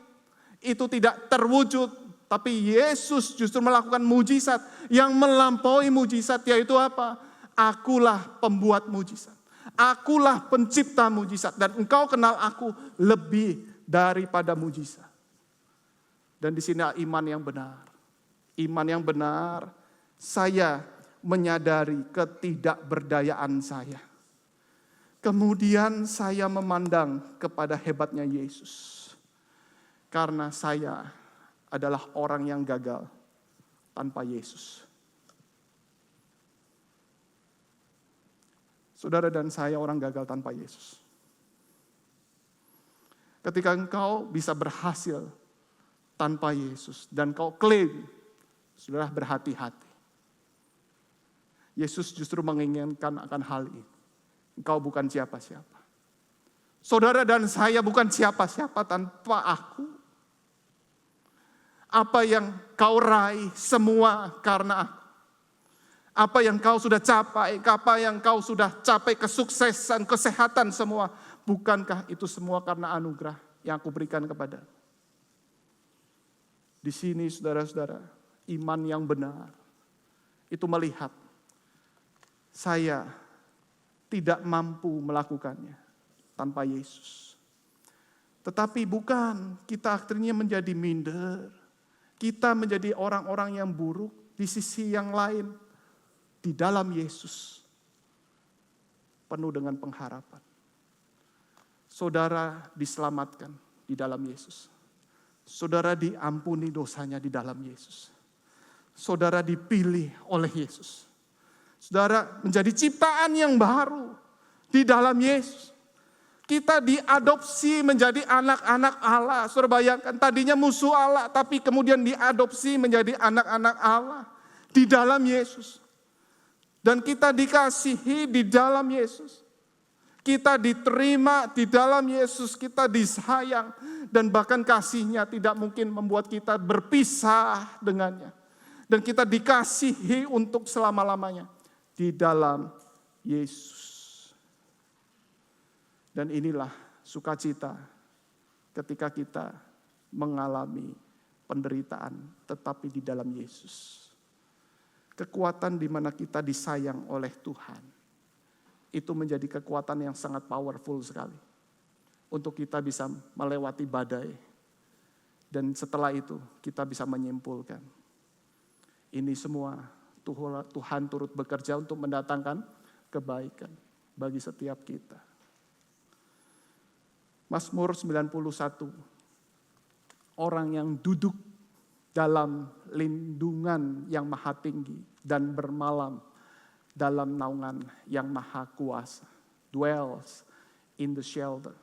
Itu tidak terwujud. Tapi Yesus justru melakukan mujizat yang melampaui mujizat, yaitu apa? Akulah pembuat mujizat. Akulah pencipta mujizat dan engkau kenal aku lebih daripada mujizat. Dan di sini iman yang benar. Iman yang benar, saya menyadari ketidakberdayaan saya. Kemudian saya memandang kepada hebatnya Yesus. Karena saya adalah orang yang gagal tanpa Yesus. Saudara dan saya orang gagal tanpa Yesus. Ketika engkau bisa berhasil tanpa Yesus dan kau klaim, saudara berhati-hati. Yesus justru menginginkan akan hal ini. Engkau bukan siapa-siapa. Saudara dan saya bukan siapa-siapa tanpa aku. Apa yang kau raih semua karena aku. Apa yang kau sudah capai, apa yang kau sudah capai, kesuksesan, kesehatan semua. Bukankah itu semua karena anugerah yang aku berikan kepada? Di sini saudara-saudara, iman yang benar. Itu melihat, saya tidak mampu melakukannya tanpa Yesus. Tetapi bukan kita akhirnya menjadi minder. Kita menjadi orang-orang yang buruk di sisi yang lain. Di dalam Yesus, penuh dengan pengharapan. Saudara diselamatkan di dalam Yesus. Saudara diampuni dosanya di dalam Yesus. Saudara dipilih oleh Yesus. Saudara menjadi ciptaan yang baru di dalam Yesus. Kita diadopsi menjadi anak-anak Allah. Saudara bayangkan, tadinya musuh Allah, tapi kemudian diadopsi menjadi anak-anak Allah di dalam Yesus. Dan kita dikasihi di dalam Yesus. Kita diterima di dalam Yesus, kita disayang. Dan bahkan kasihnya tidak mungkin membuat kita berpisah dengannya. Dan kita dikasihi untuk selama-lamanya di dalam Yesus. Dan inilah sukacita ketika kita mengalami penderitaan tetapi di dalam Yesus. Kekuatan di mana kita disayang oleh Tuhan. Itu menjadi kekuatan yang sangat powerful sekali. Untuk kita bisa melewati badai. Dan setelah itu kita bisa menyimpulkan, ini semua Tuhan turut bekerja untuk mendatangkan kebaikan bagi setiap kita. Mazmur 91, orang yang duduk dalam lindungan yang maha tinggi dan bermalam dalam naungan yang maha kuasa, dwells in the shelter.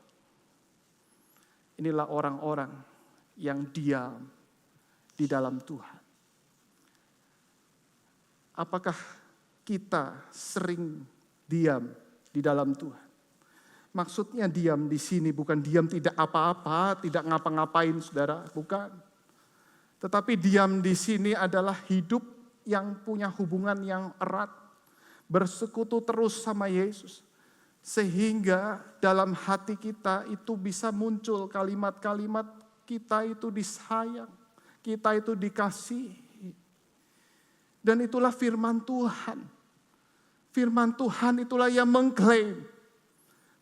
Inilah orang-orang yang diam di dalam Tuhan. Apakah kita sering diam di dalam Tuhan? Maksudnya diam di sini bukan diam tidak apa-apa, tidak ngapa-ngapain saudara, bukan. Tetapi diam di sini adalah hidup yang punya hubungan yang erat, bersekutu terus sama Yesus. Sehingga dalam hati kita itu bisa muncul kalimat-kalimat kita itu disayang, kita itu dikasihi. Dan itulah firman Tuhan. Firman Tuhan itulah yang mengklaim.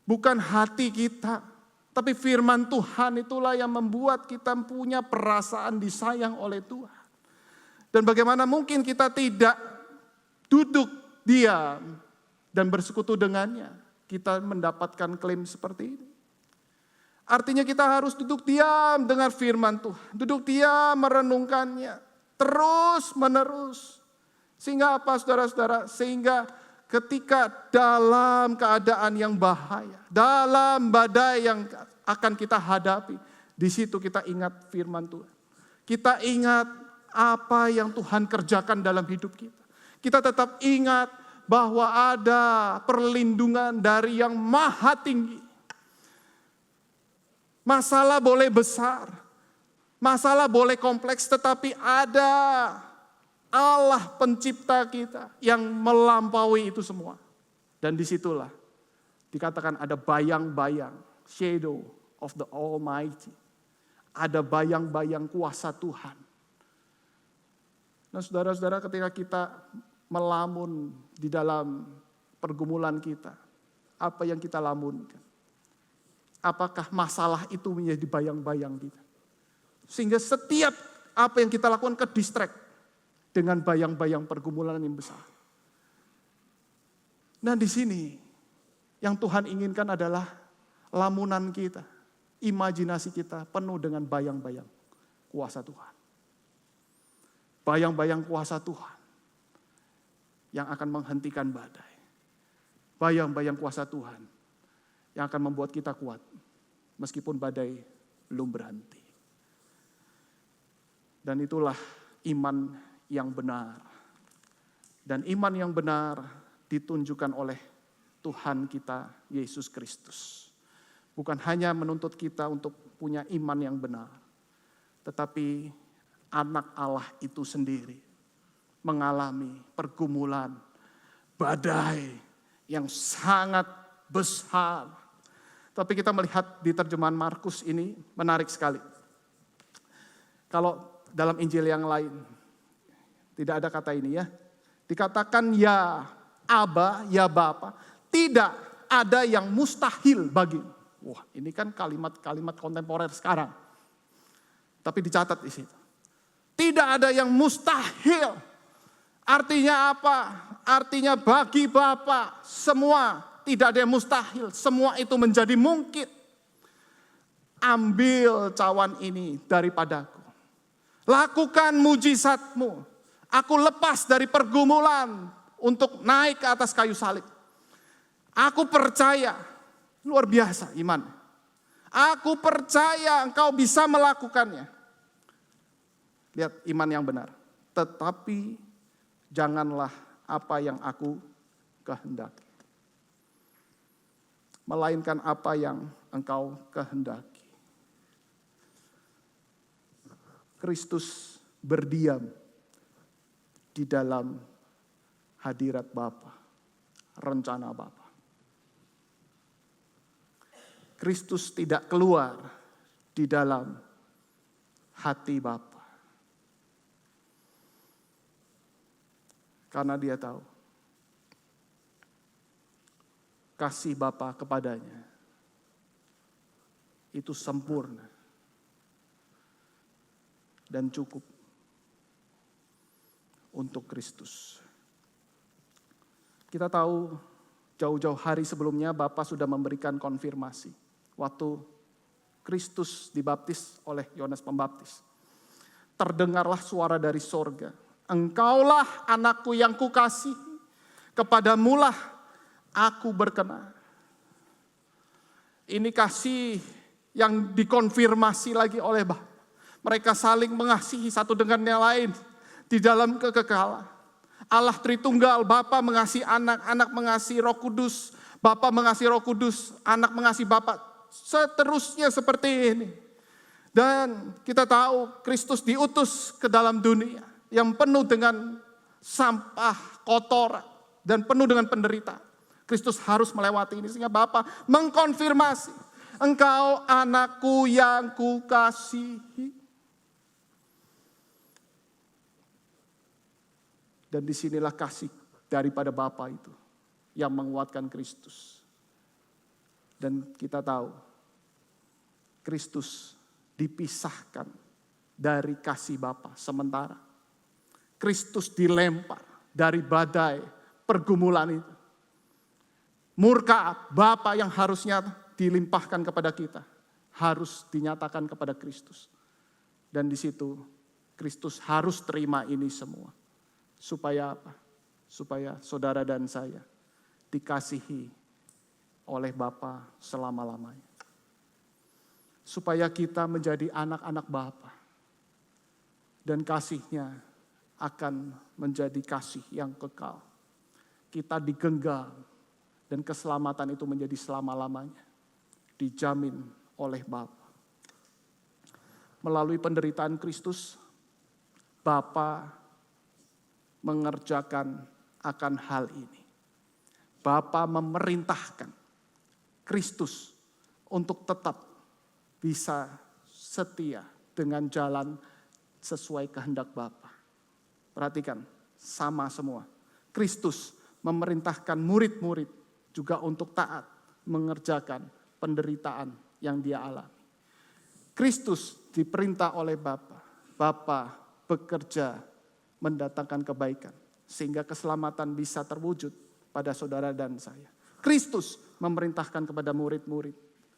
Bukan hati kita. Tapi firman Tuhan itulah yang membuat kita punya perasaan disayang oleh Tuhan. Dan bagaimana mungkin kita tidak duduk diam dan bersekutu dengannya. Kita mendapatkan klaim seperti ini. Artinya kita harus duduk diam dengan firman Tuhan. Duduk diam merenungkannya. Terus menerus. Sehingga apa saudara-saudara? Sehingga ketika dalam keadaan yang bahaya, dalam badai yang akan kita hadapi, di situ kita ingat firman Tuhan. Kita ingat apa yang Tuhan kerjakan dalam hidup kita. Kita tetap ingat bahwa ada perlindungan dari yang maha tinggi. Masalah boleh besar, masalah boleh kompleks, tetapi ada Allah pencipta kita yang melampaui itu semua. Dan disitulah dikatakan ada bayang-bayang, shadow of the Almighty. Ada bayang-bayang kuasa Tuhan. Nah saudara-saudara, ketika kita melamun di dalam pergumulan kita, apa yang kita lamunkan? Apakah masalah itu menjadi bayang-bayang kita? Sehingga setiap apa yang kita lakukan ke distract dengan bayang-bayang pergumulan yang besar. Nah di sini yang Tuhan inginkan adalah lamunan kita, imajinasi kita penuh dengan bayang-bayang kuasa Tuhan. Bayang-bayang kuasa Tuhan yang akan menghentikan badai. Bayang-bayang kuasa Tuhan yang akan membuat kita kuat meskipun badai belum berhenti. Dan itulah iman yang benar. Dan iman yang benar ditunjukkan oleh Tuhan kita Yesus Kristus. Bukan hanya menuntut kita untuk punya iman yang benar, tetapi anak Allah itu sendiri mengalami pergumulan, badai yang sangat besar. Tapi kita melihat di terjemahan Markus ini menarik sekali. Kalau dalam Injil yang lain, tidak ada kata ini ya. Dikatakan ya Aba, ya Bapa. Tidak ada yang mustahil bagi. Wah, ini kan kalimat-kalimat kontemporer sekarang. Tapi dicatat di situ. Tidak ada yang mustahil. Artinya apa? Artinya bagi Bapa semua tidak ada yang mustahil. Semua itu menjadi mungkin. Ambil cawan ini daripadaku. Lakukan mujizatmu. Aku lepas dari pergumulan untuk naik ke atas kayu salib. Aku percaya, luar biasa iman. Aku percaya engkau bisa melakukannya. Lihat iman yang benar. Tetapi janganlah apa yang aku kehendaki, melainkan apa yang engkau kehendaki. Kristus berdiam di dalam hadirat Bapa, rencana Bapa. Kristus tidak keluar di dalam hati Bapa. Karena dia tahu kasih Bapa kepadanya itu sempurna. dan cukup untuk Kristus. Kita tahu jauh-jauh hari sebelumnya Bapa sudah memberikan konfirmasi. Waktu Kristus dibaptis oleh Yohanes Pembaptis. Terdengarlah suara dari sorga. Engkaulah anakku yang kukasihi. Kepadamulah aku berkenan. Ini kasih yang dikonfirmasi lagi oleh Bapa. Mereka saling mengasihi satu dengan yang lain di dalam kekekalan. Allah Tritunggal, Bapa mengasihi anak, anak mengasihi Roh Kudus, Bapa mengasihi Roh Kudus, anak mengasihi Bapa. Seterusnya seperti ini. Dan kita tahu Kristus diutus ke dalam dunia yang penuh dengan sampah, kotoran, dan penuh dengan penderitaan. Kristus harus melewati ini sehingga Bapa mengkonfirmasi, engkau anakku yang kukasihi. Dan disinilah kasih daripada Bapa itu yang menguatkan Kristus. Dan kita tahu Kristus dipisahkan dari kasih Bapa sementara. Kristus dilempar dari badai pergumulan itu. Murka Bapa yang harusnya dilimpahkan kepada kita harus dinyatakan kepada Kristus. Dan di situ Kristus harus terima ini semua. Supaya apa? Supaya saudara dan saya dikasihi oleh Bapa selama-lamanya. Supaya kita menjadi anak-anak Bapa. Dan kasih-Nya akan menjadi kasih yang kekal. Kita digenggam dan keselamatan itu menjadi selama-lamanya. Dijamin oleh Bapa. Melalui penderitaan Kristus, Bapa mengerjakan akan hal ini. Bapa memerintahkan Kristus untuk tetap bisa setia dengan jalan sesuai kehendak Bapa. Perhatikan, sama semua. Kristus memerintahkan murid-murid juga untuk taat mengerjakan penderitaan yang dia alami. Kristus diperintah oleh Bapa. Bapa bekerja mendatangkan kebaikan sehingga keselamatan bisa terwujud pada saudara dan saya. Kristus memerintahkan kepada murid-murid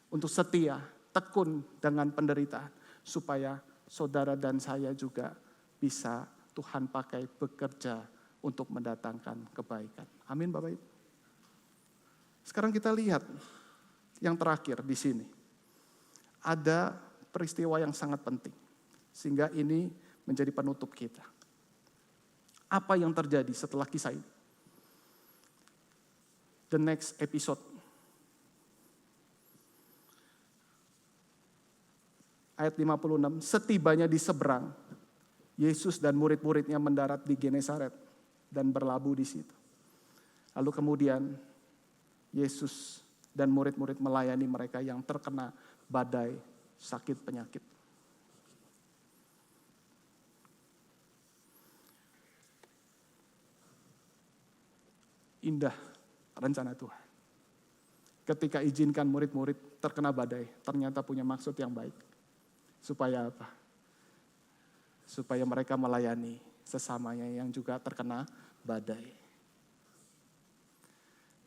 untuk setia, tekun dengan penderitaan supaya saudara dan saya juga bisa Tuhan pakai bekerja untuk mendatangkan kebaikan. Amin Bapak Ibu. Sekarang kita lihat yang terakhir di sini. Ada peristiwa yang sangat penting. Sehingga ini menjadi penutup kita. Apa yang terjadi setelah kisah ini? The next episode. Ayat 56, setibanya di seberang, Yesus dan murid-muridnya mendarat di Genesaret dan berlabuh di situ. Lalu kemudian Yesus dan murid-murid melayani mereka yang terkena badai sakit penyakit. Indah rencana Tuhan. Ketika izinkan murid-murid terkena badai, ternyata punya maksud yang baik. Supaya apa? Supaya mereka melayani sesamanya yang juga terkena badai.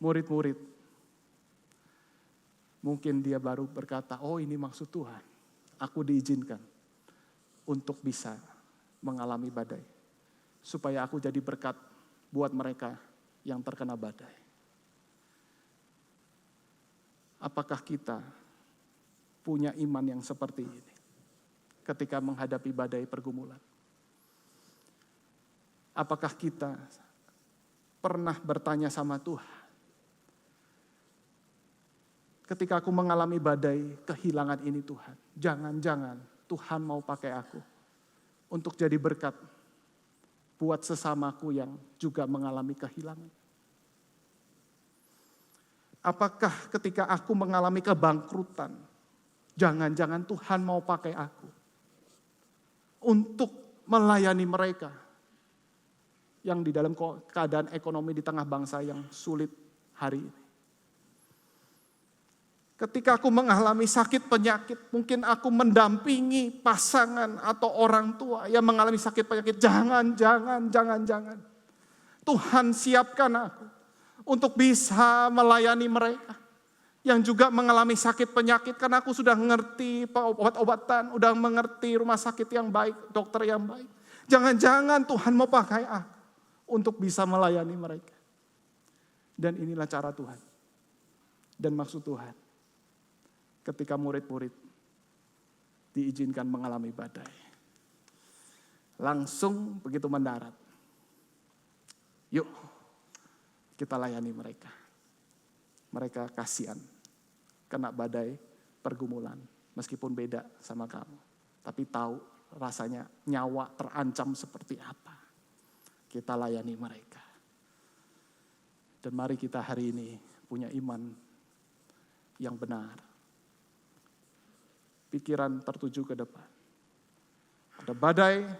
Murid-murid, mungkin dia baru berkata, oh ini maksud Tuhan. Aku diizinkan untuk bisa mengalami badai. Supaya aku jadi berkat buat mereka yang terkena badai. Apakah kita punya iman yang seperti ini? Ketika menghadapi badai pergumulan. Apakah kita pernah bertanya sama Tuhan? Ketika aku mengalami badai kehilangan ini Tuhan. Jangan-jangan Tuhan mau pakai aku. Untuk jadi berkat. Buat sesamaku yang juga mengalami kehilangan. Apakah ketika aku mengalami kebangkrutan. Jangan-jangan Tuhan mau pakai aku. Untuk melayani mereka yang di dalam keadaan ekonomi di tengah bangsa yang sulit hari ini. Ketika aku mengalami sakit penyakit, mungkin aku mendampingi pasangan atau orang tua yang mengalami sakit penyakit. Jangan. Tuhan siapkan aku untuk bisa melayani mereka yang juga mengalami sakit penyakit. Karena aku sudah mengerti obat-obatan, sudah mengerti rumah sakit yang baik, dokter yang baik. Jangan-jangan Tuhan mau pakai aku untuk bisa melayani mereka. Dan inilah cara Tuhan dan maksud Tuhan. Ketika murid-murid diizinkan mengalami badai. Langsung begitu mendarat. Yuk, kita layani mereka. Mereka kasihan, kena badai pergumulan. Meskipun beda sama kamu. Tapi tahu rasanya nyawa terancam seperti apa. Kita layani mereka. Dan mari kita hari ini punya iman yang benar. Pikiran tertuju ke depan. Ada badai,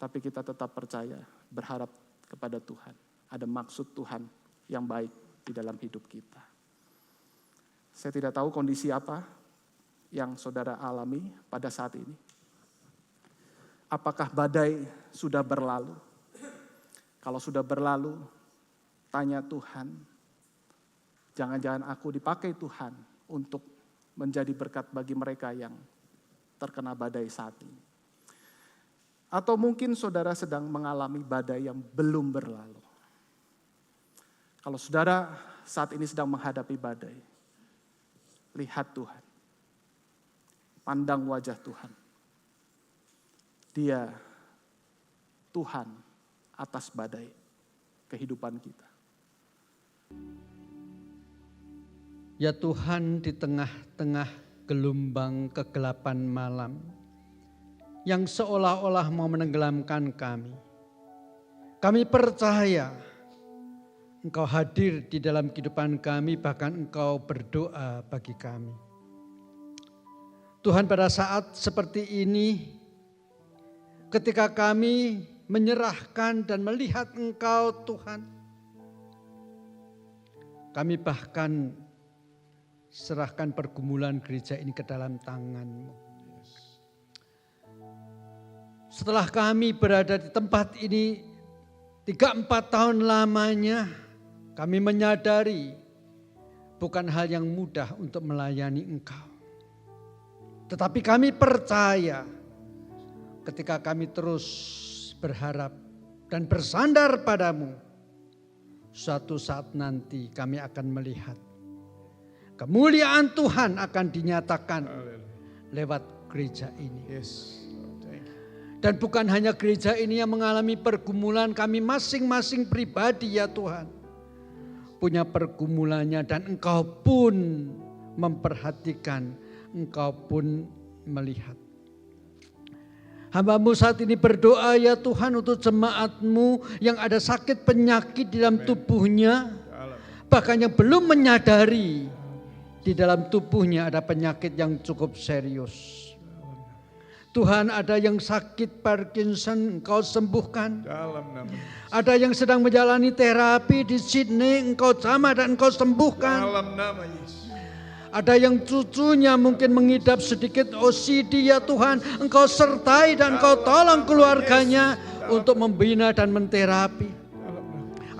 tapi kita tetap percaya, berharap kepada Tuhan. Ada maksud Tuhan yang baik di dalam hidup kita. Saya tidak tahu kondisi apa yang saudara alami pada saat ini. Apakah badai sudah berlalu? Kalau sudah berlalu, tanya Tuhan. Jangan-jangan aku dipakai Tuhan untuk menjadi berkat bagi mereka yang terkena badai saat ini. Atau mungkin saudara sedang mengalami badai yang belum berlalu. Kalau saudara saat ini sedang menghadapi badai, lihat Tuhan. Pandang wajah Tuhan. Dia Tuhan atas badai kehidupan kita. Ya Tuhan, di tengah-tengah gelombang kegelapan malam yang seolah-olah mau menenggelamkan kami. Kami percaya Engkau hadir di dalam kehidupan kami, bahkan Engkau berdoa bagi kami. Tuhan, pada saat seperti ini, ketika kami menyerahkan dan melihat Engkau Tuhan, kami bahkan serahkan pergumulan gereja ini ke dalam tangan-Mu. Setelah kami berada di tempat ini 3-4 tahun lamanya, kami menyadari bukan hal yang mudah untuk melayani Engkau. Tetapi kami percaya ketika kami terus berharap dan bersandar padamu, suatu saat nanti kami akan melihat kemuliaan Tuhan akan dinyatakan lewat gereja ini. Dan bukan hanya gereja ini yang mengalami pergumulan, kami masing-masing pribadi ya Tuhan. Punya pergumulannya dan Engkau pun memperhatikan, Engkau pun melihat. Hamba-Mu saat ini berdoa ya Tuhan untuk jemaat-Mu yang ada sakit penyakit di dalam tubuhnya. Bahkan yang belum menyadari di dalam tubuhnya ada penyakit yang cukup serius. Tuhan, ada yang sakit Parkinson, Engkau sembuhkan. Ada yang sedang menjalani terapi di Sydney, Engkau jamah dan Engkau sembuhkan. Ada yang cucunya mungkin mengidap sedikit OCD ya Tuhan, Engkau sertai dan Engkau tolong keluarganya untuk membina dan menterapi.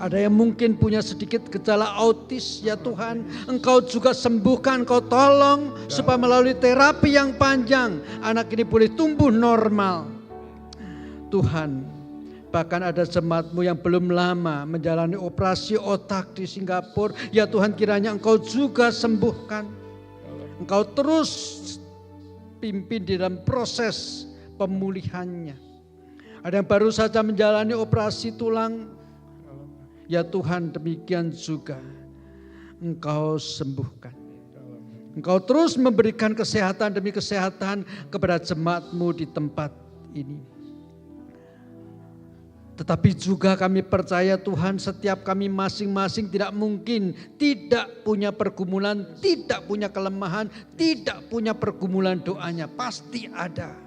Ada yang mungkin punya sedikit gejala autis ya Tuhan, Engkau juga sembuhkan, Engkau tolong supaya melalui terapi yang panjang anak ini boleh tumbuh normal. Tuhan, bahkan ada jemaat-Mu yang belum lama menjalani operasi otak di Singapura, ya Tuhan kiranya Engkau juga sembuhkan. Engkau terus pimpin di dalam proses pemulihannya. Ada yang baru saja menjalani operasi tulang. Ya Tuhan, demikian juga Engkau sembuhkan. Engkau terus memberikan kesehatan demi kesehatan kepada jemaat-Mu di tempat ini. Tetapi juga kami percaya Tuhan, setiap kami masing-masing tidak mungkin tidak punya pergumulan, tidak punya kelemahan, tidak punya pergumulan doanya. Pasti ada.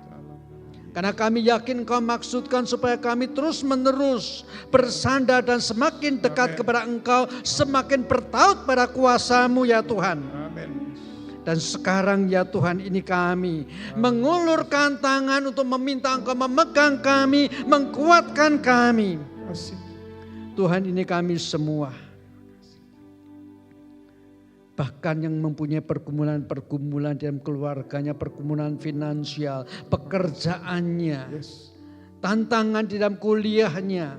Karena kami yakin Engkau maksudkan supaya kami terus menerus bersandar dan semakin dekat kepada Engkau, semakin bertaut pada kuasa-Mu ya Tuhan. Amin. Dan sekarang ya Tuhan, ini kami mengulurkan tangan untuk meminta Engkau memegang kami, menguatkan kami. Tuhan, ini kami semua. Bahkan yang mempunyai pergumulan-pergumulan dalam keluarganya, pergumulan finansial, pekerjaannya, tantangan di dalam kuliahnya,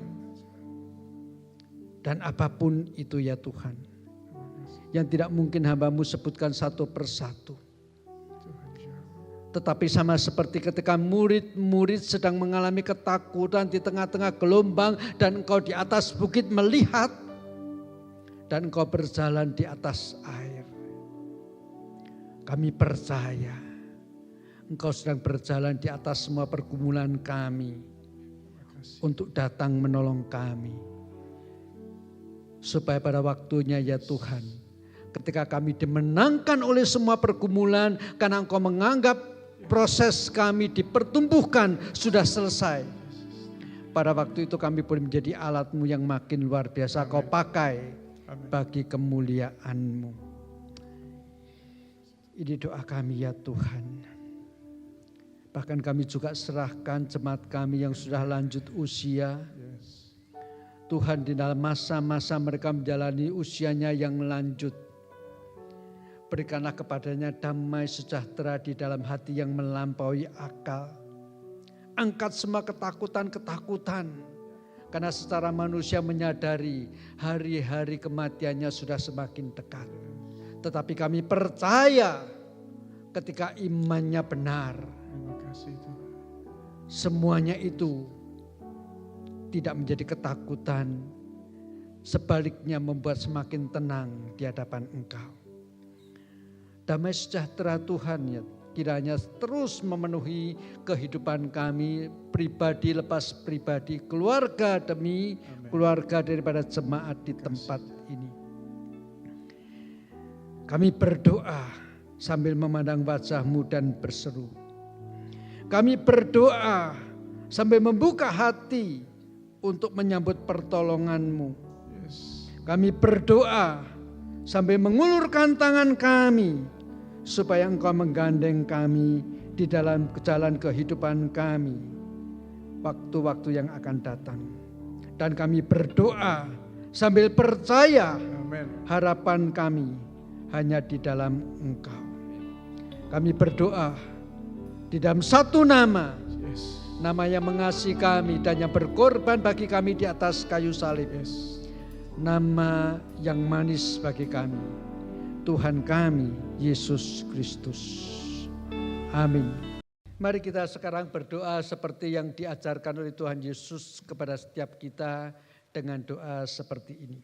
dan apapun itu ya Tuhan, yang tidak mungkin hamba-Mu sebutkan satu persatu. Tetapi sama seperti ketika murid-murid sedang mengalami ketakutan di tengah-tengah gelombang dan Engkau di atas bukit melihat dan Engkau berjalan di atas air. Kami percaya Engkau sedang berjalan di atas semua pergumulan kami untuk datang menolong kami. Supaya pada waktunya ya Tuhan, ketika kami dimenangkan oleh semua pergumulan karena Engkau menganggap proses kami dipertumbuhkan sudah selesai. Pada waktu itu kami boleh menjadi alat-Mu yang makin luar biasa Kau pakai bagi kemuliaan-Mu. Ini doa kami ya Tuhan. Bahkan kami juga serahkan jemaat kami yang sudah lanjut usia. Tuhan, di dalam masa-masa mereka menjalani usianya yang lanjut, berikanlah kepadanya damai sejahtera di dalam hati yang melampaui akal. Angkat semua ketakutan-ketakutan. Karena secara manusia menyadari hari-hari kematiannya sudah semakin dekat. Tetapi kami percaya ketika imannya benar, semuanya itu tidak menjadi ketakutan. Sebaliknya membuat semakin tenang di hadapan Engkau. Damai sejahtera Tuhan ya kiranya terus memenuhi kehidupan kami, pribadi lepas pribadi, keluarga demi keluarga daripada jemaat di tempat ini. Kami berdoa sambil memandang wajah-Mu dan berseru. Kami berdoa sambil membuka hati untuk menyambut pertolongan-Mu. Kami berdoa sambil mengulurkan tangan kami supaya Engkau menggandeng kami di dalam jalan kehidupan kami waktu-waktu yang akan datang. Dan kami berdoa sambil percaya harapan kami hanya di dalam Engkau. Kami berdoa di dalam satu nama, nama yang mengasihi kami dan yang berkorban bagi kami di atas kayu salib. Nama yang manis bagi kami, Tuhan kami Yesus Kristus. Amin. Mari kita sekarang berdoa seperti yang diajarkan oleh Tuhan Yesus kepada setiap kita dengan doa seperti ini.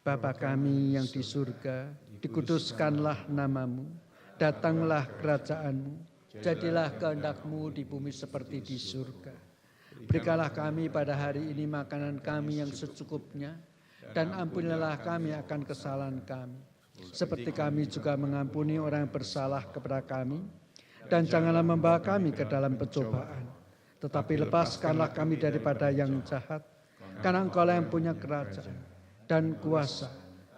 Bapa kami yang di surga, dikuduskanlah nama-Mu, datanglah kerajaan-Mu, jadilah kehendak-Mu di bumi seperti di surga. Berikanlah kami pada hari ini makanan kami yang secukupnya, dan ampunilah kami akan kesalahan kami, seperti kami juga mengampuni orang yang bersalah kepada kami. Dan janganlah membawa kami ke dalam pencobaan, tetapi lepaskanlah kami daripada yang jahat, karena Engkau lah yang punya kerajaan dan kuasa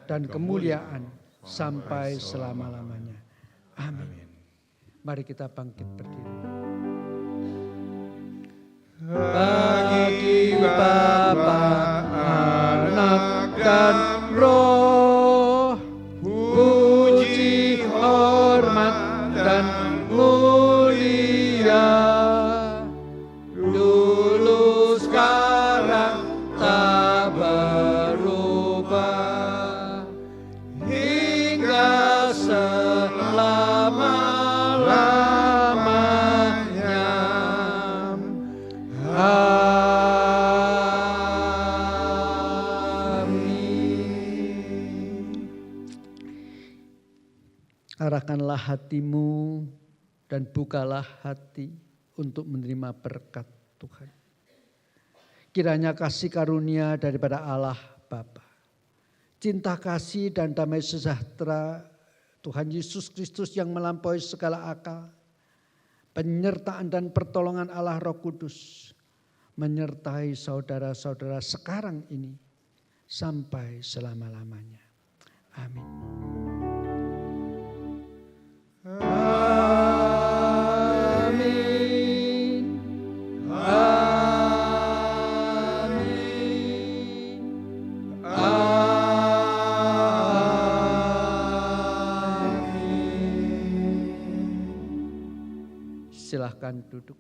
dan kemuliaan sampai selama-lamanya. Amin. Mari kita bangkit berdiri. Bagi Bapa, Anak dan Roh, puji, hormat dan mulia, dulu sekarang tak berubah, hingga selama-lamanya. Arahkanlah hatimu dan bukalah hati untuk menerima berkat Tuhan. Kiranya kasih karunia daripada Allah Bapa, cinta kasih dan damai sejahtera Tuhan Yesus Kristus yang melampaui segala akal, penyertaan dan pertolongan Allah Roh Kudus menyertai saudara-saudara sekarang ini sampai selama-lamanya. Amin. Silahkan duduk.